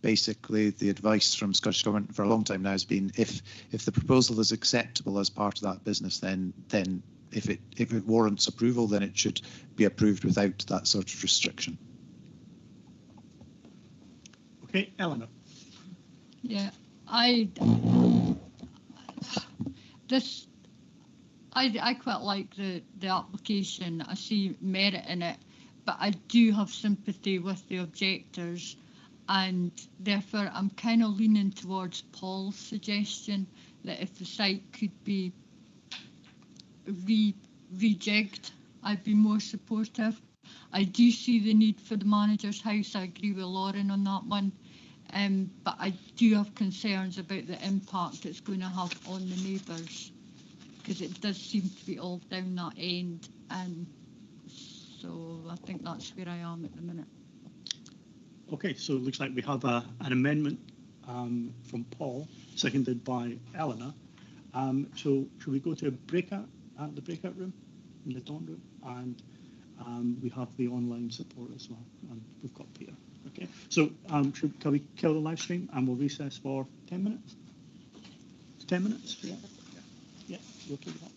Basically, the advice from Scottish Government for a long time now has been if the proposal is acceptable as part of that business, then if it warrants approval, then it should be approved without that sort of restriction. Okay, Eleanor. Yeah, I quite like the application. I see merit in it, but I do have sympathy with the objectors, and therefore I'm kind of leaning towards Paul's suggestion that if the site could be rejigged, I'd be more supportive. I do see the need for the manager's house. I agree with Lauren on that one. But I do have concerns about the impact it's going to have on the neighbours, because it does seem to be all down that end, and so I think that's where I am at the minute. Okay, so it looks like we have an amendment from Paul, seconded by Eleanor. So should we go to a breakout at the breakout room, in the Dawn room, and we have the online support as well, and we've got Peter. Okay, so can we kill the live stream and we'll recess for 10 minutes? 10 minutes? Yeah. Yeah, you okay with that?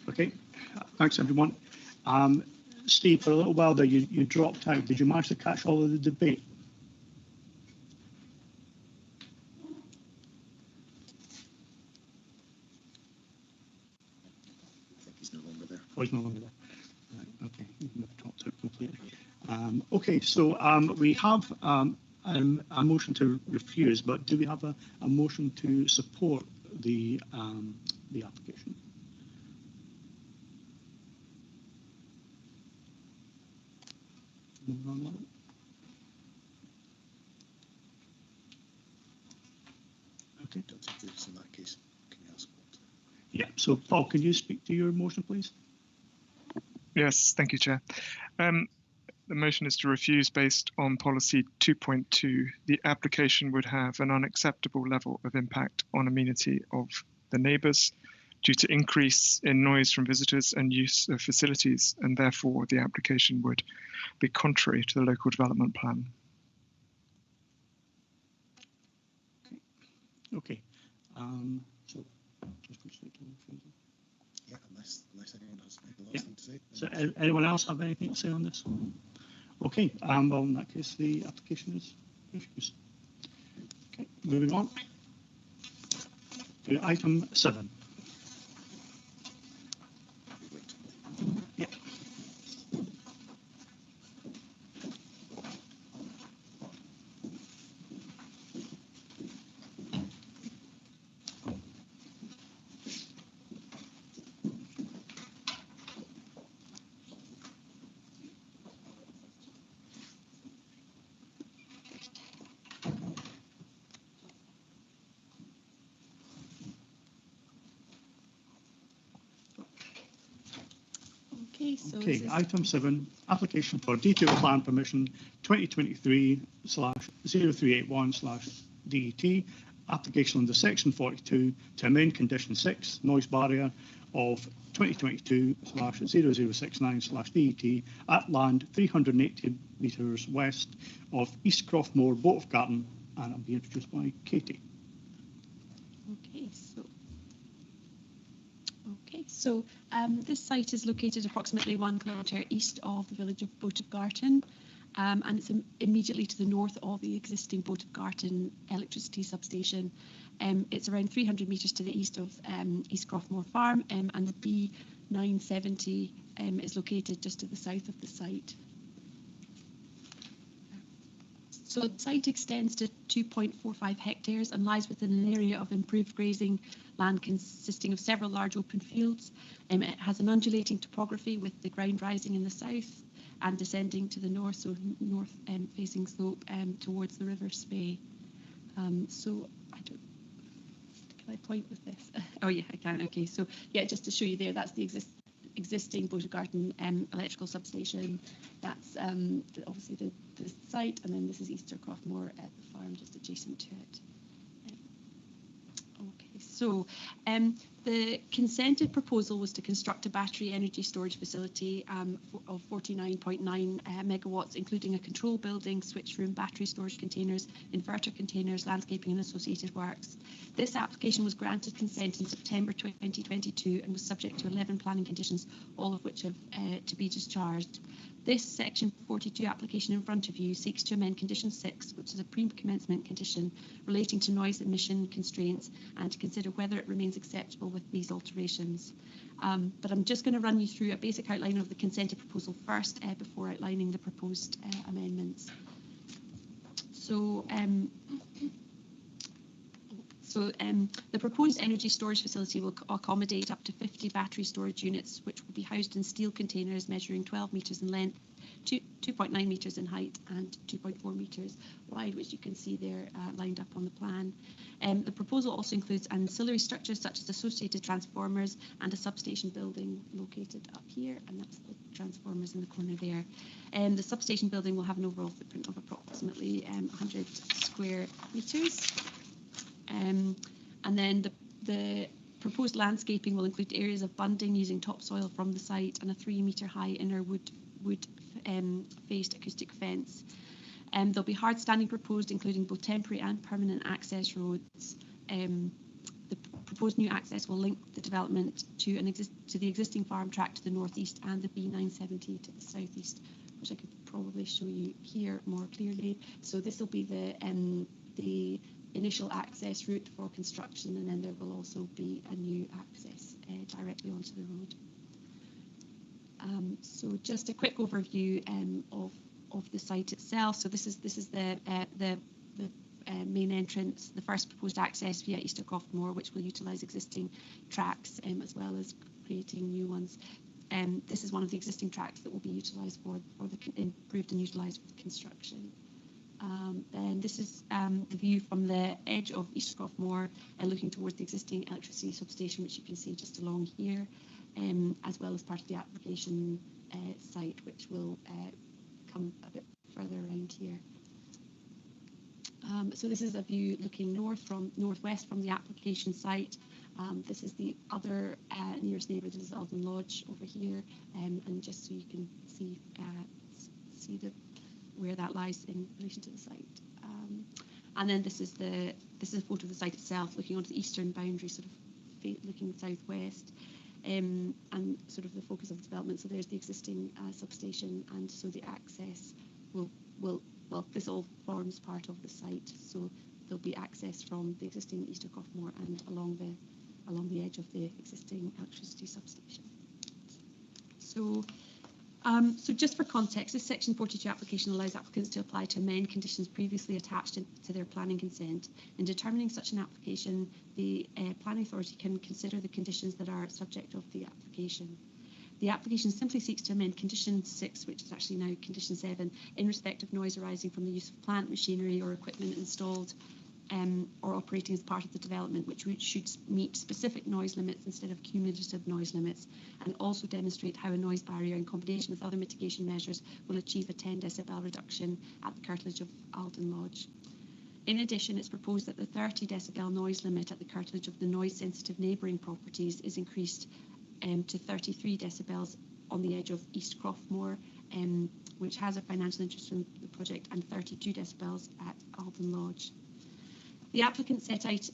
Okay, thanks everyone. Steve, for a little while there, you dropped out. Did you manage to catch all of the debate? I think he's no longer there. Oh, he's no longer there. Right, okay, you've dropped out completely. Okay, so we have a motion to refuse, but do we have a motion to support the application? Okay. Don't think there's in that case. Can you ask what? Yeah, so Paul, can you speak to your motion, please? Yes, thank you, Chair. The motion is to refuse based on policy 2.2. The application would have an unacceptable level of impact on amenity of the neighbours due to increase in noise from visitors and use of facilities, and therefore the application would be contrary to the local development plan. Okay. So just proceed to refusal. Yeah, unless anyone has anything Yeah. to say. So anyone else have anything to say on this? Okay, well in that case the application is refused. Okay, moving on to item 7. Yeah. Okay, so Okay, item 7, application for detailed plan permission 2023/0381/DET. Application under section 42 to amend condition 6, noise barrier of 2022/0069/DET at land 380 metres west of East Croftmore Boat of Garten, and it'll be introduced by Katie. So this site is located approximately 1 kilometre east of the village of Boat of Garten, and it's immediately to the north of the existing Boat of Garten electricity substation. It's around 300 metres to the east of East Croftmore Farm, and the B970 is located just to the south of the site. So the site extends to 2.45 hectares and lies within an area of improved grazing land consisting of several large open fields. It has an undulating topography with the ground rising in the south and descending to the north, so north facing slope towards the River Spey. So can I point with this? Oh yeah, I can. Okay, so yeah, just to show you there, that's the existing Boat of Garten electrical substation. That's obviously the site, and then this is Easter Croftmore at the farm just adjacent to it. Okay, so the consented proposal was to construct a battery energy storage facility of 49.9 megawatts, including a control building, switch room, battery storage containers, inverter containers, landscaping and associated works. This application was granted consent in September 2022 and was subject to 11 planning conditions, all of which have to be discharged. This Section 42 application in front of you seeks to amend Condition 6, which is a pre-commencement condition relating to noise emission constraints, and to consider whether it remains acceptable with these alterations. But I'm just going to run you through a basic outline of the consented proposal first before outlining the proposed amendments. So the proposed energy storage facility will accommodate up to 50 battery storage units, which will be housed in steel containers measuring 12 metres in length, 2.9 metres in height and 2.4 metres wide, which you can see there lined up on the plan. The proposal also includes ancillary structures such as associated transformers and a substation building located up here, and that's the transformers in the corner there. The substation building will have an overall footprint of approximately 100 square metres. And then the proposed landscaping will include areas of bunding using topsoil from the site and a 3-metre high inner wood faced acoustic fence. There'll be hard standing proposed, including both temporary and permanent access roads. The proposed new access will link the development to the existing farm track to the northeast and the B970 to the southeast, which I could probably show you here more clearly. So this will be the initial access route for construction, and then there will also be a new access directly onto the road. So just a quick overview of the site itself. So this is the main entrance, the first proposed access via Easter Croftmore, which will utilise existing tracks as well as creating new ones. This is one of the existing tracks that will be utilised for the improved and utilised construction. Then this is the view from the edge of East Croftmore, looking towards the existing electricity substation, which you can see just along here, as well as part of the application site, which will come a bit further around here. So this is a view looking northwest from the application site. This is the other nearest neighbour. This is Alden Lodge over here, and just so you can see where that lies in relation to the site. And then this is a photo of the site itself, looking onto the eastern boundary, sort of looking southwest, and sort of the focus of the development. So there's the existing substation, and so the access well, this all forms part of the site. So there'll be access from the existing Easter Croftmore and along the edge of the existing electricity substation. So just for context, this Section 42 application allows applicants to apply to amend conditions previously attached to their planning consent. In determining such an application, the planning authority can consider the conditions that are subject of the application. The application simply seeks to amend Condition 6, which is actually now Condition 7, in respect of noise arising from the use of plant, machinery or equipment installed or operating as part of the development, which should meet specific noise limits instead of cumulative noise limits, and also demonstrate how a noise barrier in combination with other mitigation measures will achieve a 10 decibel reduction at the curtilage of Alden Lodge. In addition, it's proposed that the 30 decibel noise limit at the curtilage of the noise-sensitive neighbouring properties is increased to 33 decibels on the edge of East Croftmore, which has a financial interest in the project, and 32 decibels at Alden Lodge. The applicant set out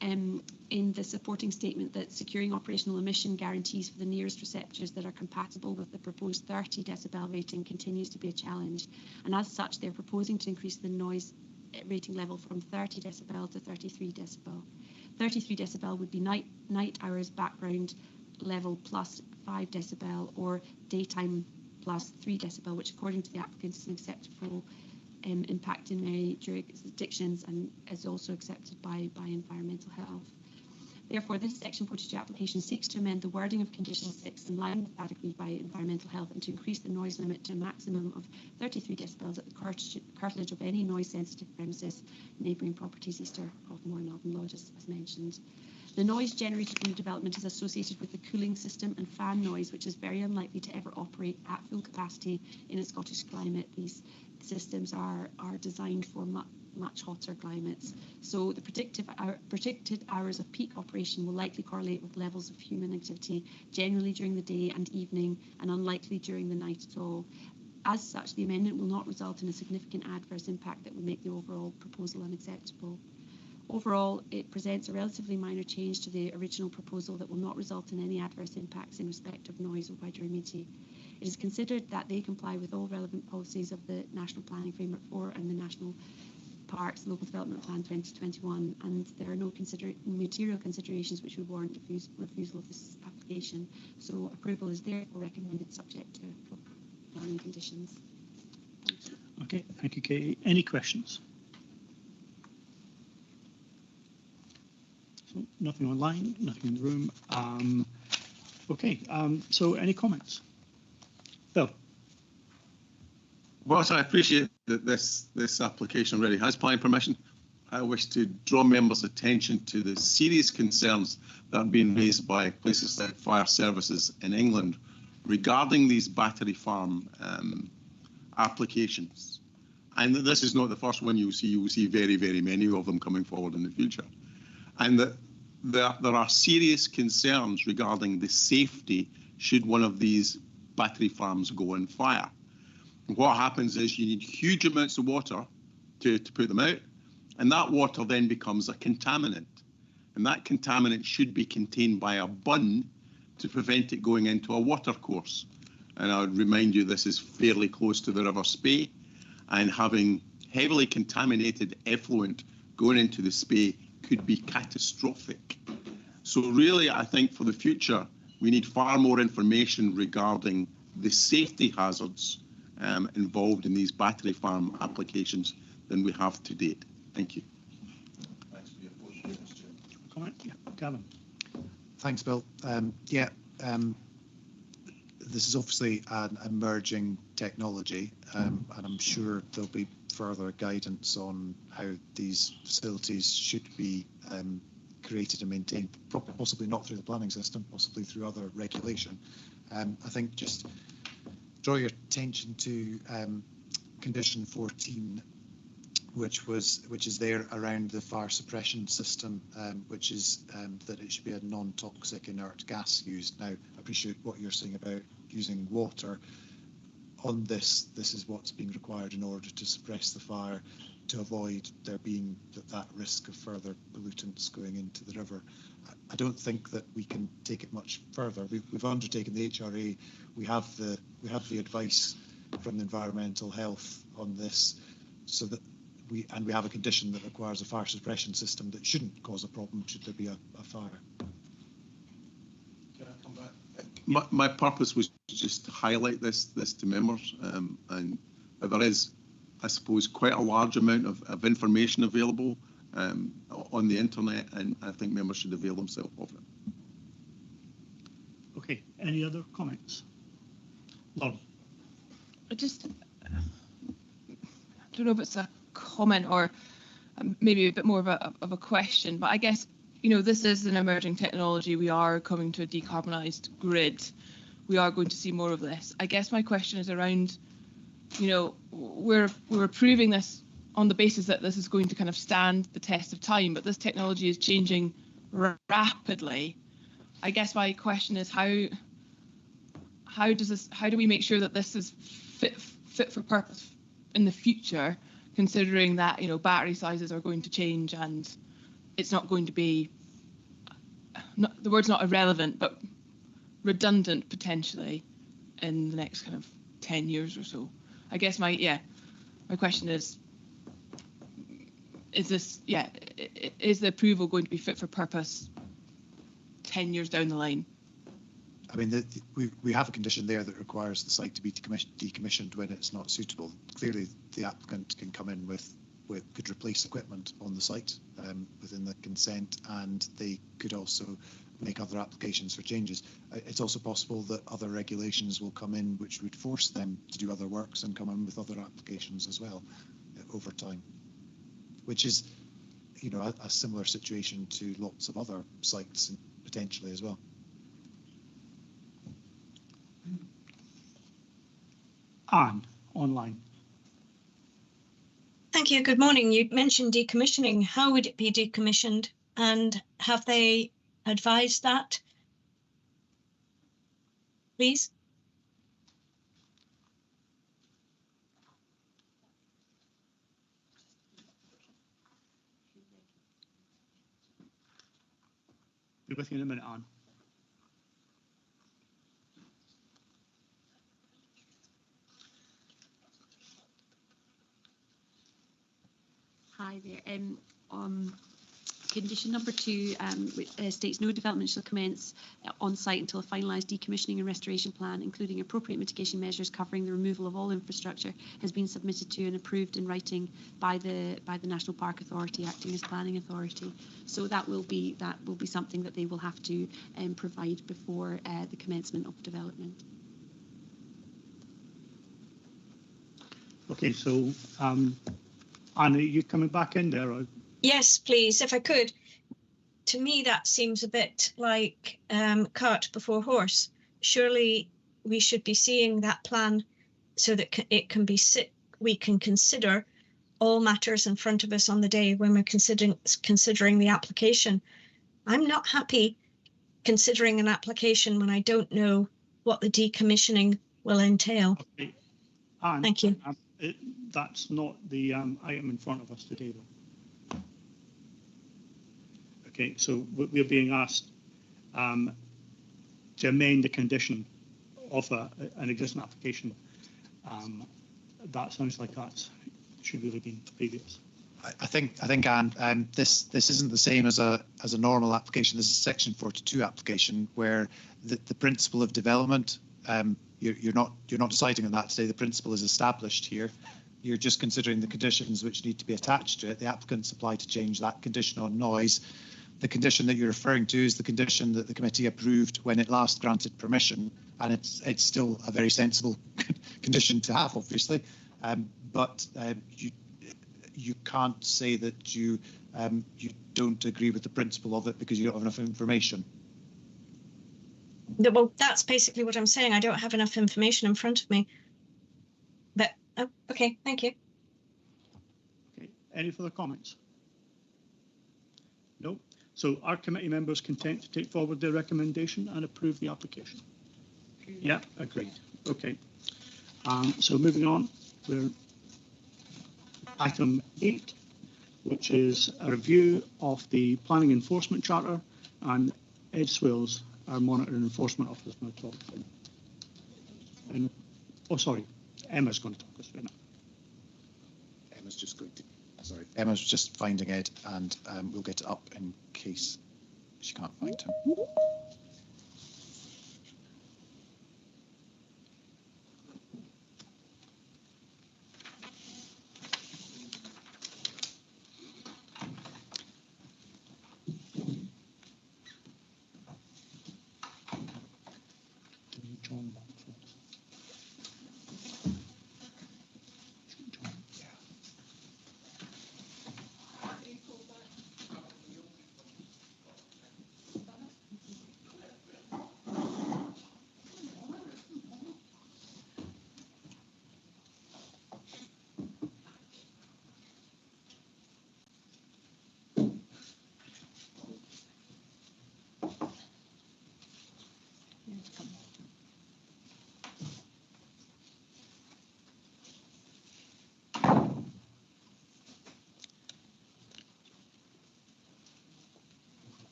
in the supporting statement that securing operational emission guarantees for the nearest receptors that are compatible with the proposed 30 decibel rating continues to be a challenge, and as such they're proposing to increase the noise rating level from 30 decibel to 33 decibel. 33 decibel would be night hours background level plus 5 decibel, or daytime plus 3 decibel, which according to the applicant is an acceptable impact in many jurisdictions and is also accepted by environmental health. Therefore, this Section 42 application seeks to amend the wording of Condition 6 in line with that agreed by environmental health, and to increase the noise limit to a maximum of 33 decibels at the curtilage of any noise-sensitive premises, neighbouring properties, Easter Croftmore and Alden Lodge, as mentioned. The noise generated from the development is associated with the cooling system and fan noise, which is very unlikely to ever operate at full capacity in a Scottish climate. These systems are designed for much hotter climates. So the predicted hours of peak operation will likely correlate with levels of human activity, generally during the day and evening, and unlikely during the night at all. As such, the amendment will not result in a significant adverse impact that would make the overall proposal unacceptable. Overall, it presents a relatively minor change to the original proposal that will not result in any adverse impacts in respect of noise or wider amenity. It is considered that they comply with all relevant policies of the National Planning Framework 4 and the National Parks Local Development Plan 2021, and there are no material considerations which would warrant refusal of this application. So approval is therefore recommended, subject to planning conditions. Thank you. Okay, thank you, Katie. Any questions? So nothing online, nothing in the room. So any comments? Bill. Whilst I appreciate that this application already has planning permission, I wish to draw members' attention to the serious concerns that are being raised by places like fire services in England regarding these battery farm applications. And this is not the first one you'll see. You will see very, very many of them coming forward in the future. And that there are serious concerns regarding the safety should one of these battery farms go on fire. And what happens is you need huge amounts of water to put them out, and that water then becomes a contaminant. And that contaminant should be contained by a bun to prevent it going into a water course. And I would remind you this is fairly close to the River Spey, and having heavily contaminated effluent going into the Spey could be catastrophic. So really, I think for the future, we need far more information regarding the safety hazards involved in these battery farm applications than we have to date. Thank you. Thanks for your question. Comment? Yeah, Gavin. Thanks, Bill. This is obviously an emerging technology, and I'm sure there'll be further guidance on how these facilities should be created and maintained, possibly not through the planning system, possibly through other regulation. I think just draw your attention to condition 14, which is there around the fire suppression system, which is that it should be a non-toxic inert gas used. Now, I appreciate what you're saying about using water. On this is what's being required in order to suppress the fire, to avoid there being that risk of further pollutants going into the river. I don't think that we can take it much further. We've undertaken the HRA. We have the advice from the environmental health on this, so that we have a condition that requires a fire suppression system that shouldn't cause a problem should there be a fire. Can I come back? My purpose was just to highlight this to members, and there is, I suppose, quite a large amount of information available on the internet, and I think members should avail themselves of it. Okay, any other comments? Lauren. I don't know if it's a comment or maybe a bit more of a question, but I guess, you know, this is an emerging technology. We are coming to a decarbonised grid. We are going to see more of this. I guess my question is around, you know, we're approving this on the basis that this is going to kind of stand the test of time, but this technology is changing rapidly. I guess my question is how do we make sure that this is fit for purpose in the future, considering that, you know, battery sizes are going to change and it's not going to be, the word's not irrelevant, but redundant potentially in the next kind of 10 years or so. I guess my question is the approval going to be fit for purpose 10 years down the line? I mean, we have a condition there that requires the site to be decommissioned when it's not suitable. Clearly, the applicant can come in could replace equipment on the site within the consent, and they could also make other applications for changes. It's also possible that other regulations will come in which would force them to do other works and come in with other applications as well over time, which is, you know, a similar situation to lots of other sites potentially as well. Anne, online. Thank you. Good morning. You mentioned decommissioning. How would it be decommissioned, and have they advised that? Please. Be with you in a minute, Anne. Hi there. Condition number 2 states no development shall commence on site until a finalised decommissioning and restoration plan, including appropriate mitigation measures covering the removal of all infrastructure, has been submitted to and approved in writing by the National Park Authority, acting as planning authority. So that will be something that they will have to provide before the commencement of development. Okay, so Anne, are you coming back in there? Or? Yes, please, if I could. To me, that seems a bit like cart before horse. Surely we should be seeing that plan so that we can consider all matters in front of us on the day when we're considering the application. I'm not happy considering an application when I don't know what the decommissioning will entail. Okay. Anne, thank you. That's not the item in front of us today, though. Okay, so we're being asked to amend the condition of an existing application. That sounds like that should really be previous. I think Anne, this isn't the same as a normal application. This is a Section 42 application where the principle of development, you're not deciding on that today. The principle is established here. You're just considering the conditions which need to be attached to it. The applicant's applied to change that condition on noise. The condition that you're referring to is the condition that the committee approved when it last granted permission, and it's still a very sensible condition to have, obviously. But you can't say that you don't agree with the principle of it because you don't have enough information. Well, that's basically what I'm saying. I don't have enough information in front of me. But okay, thank you. Okay, any further comments? No. So are committee members content to take forward their recommendation and approve the application? Yeah, agreed. Okay. So moving on, we're item 8, which is a review of the Planning Enforcement Charter, and Ed Swills, our Monitor and Enforcement Officer, is going to talk. And, oh, sorry, Emma's going to talk us through that. Emma's just going to. Sorry, Emma's just finding Ed, and we'll get it up in case she can't find him.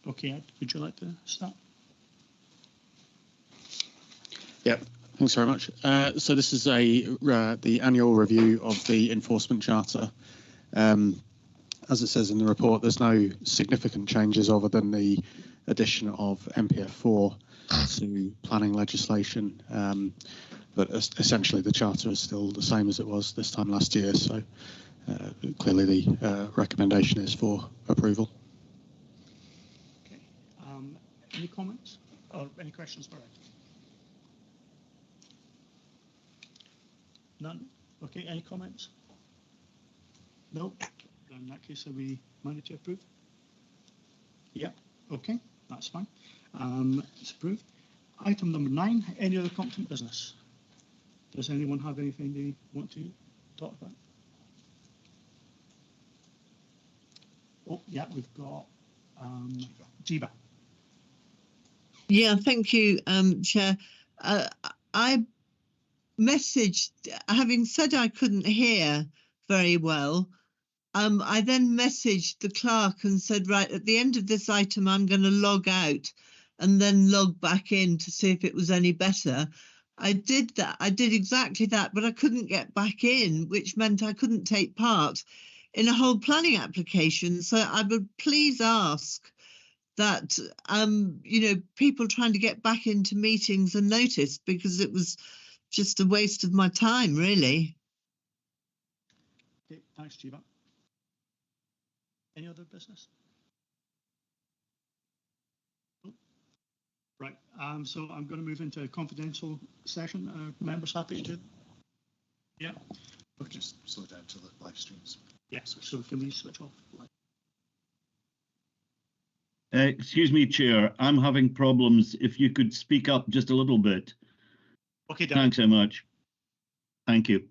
Okay, Ed, would you like to start? Yeah, thanks very much. So this is the annual review of the Enforcement Charter. As it says in the report, there's no significant changes other than the addition of MPF4 to planning legislation. But essentially the Charter is still the same as it was this time last year. So clearly the recommendation is for approval. Okay. Any comments or any questions for Ed? None? Okay, any comments? No? In that case, are we managed to approve? Yeah, okay, that's fine. It's approved. Item number 9, any other competent business? Does anyone have anything they want to talk about? Oh, yeah, we've got Jeeba. Yeah, thank you, Chair. I messaged, having said I couldn't hear very well, I then messaged the clerk and said, right, at the end of this item, I'm going to log out and then log back in to see if it was any better. I did that. I did exactly that, but I couldn't get back in, which meant I couldn't take part in a whole planning application. So I would please ask that, you know, people trying to get back into meetings are noticed, because it was just a waste of my time, really. Okay, thanks, Jeeba. Any other business? Right, so I'm going to move into a confidential session. Members happy to? Yeah. We'll just slow down to the live streams. Yes, so can we switch off? Excuse me, Chair. I'm having problems. If you could speak up just a little bit. Okay, Dan. Thanks so much. Thank you.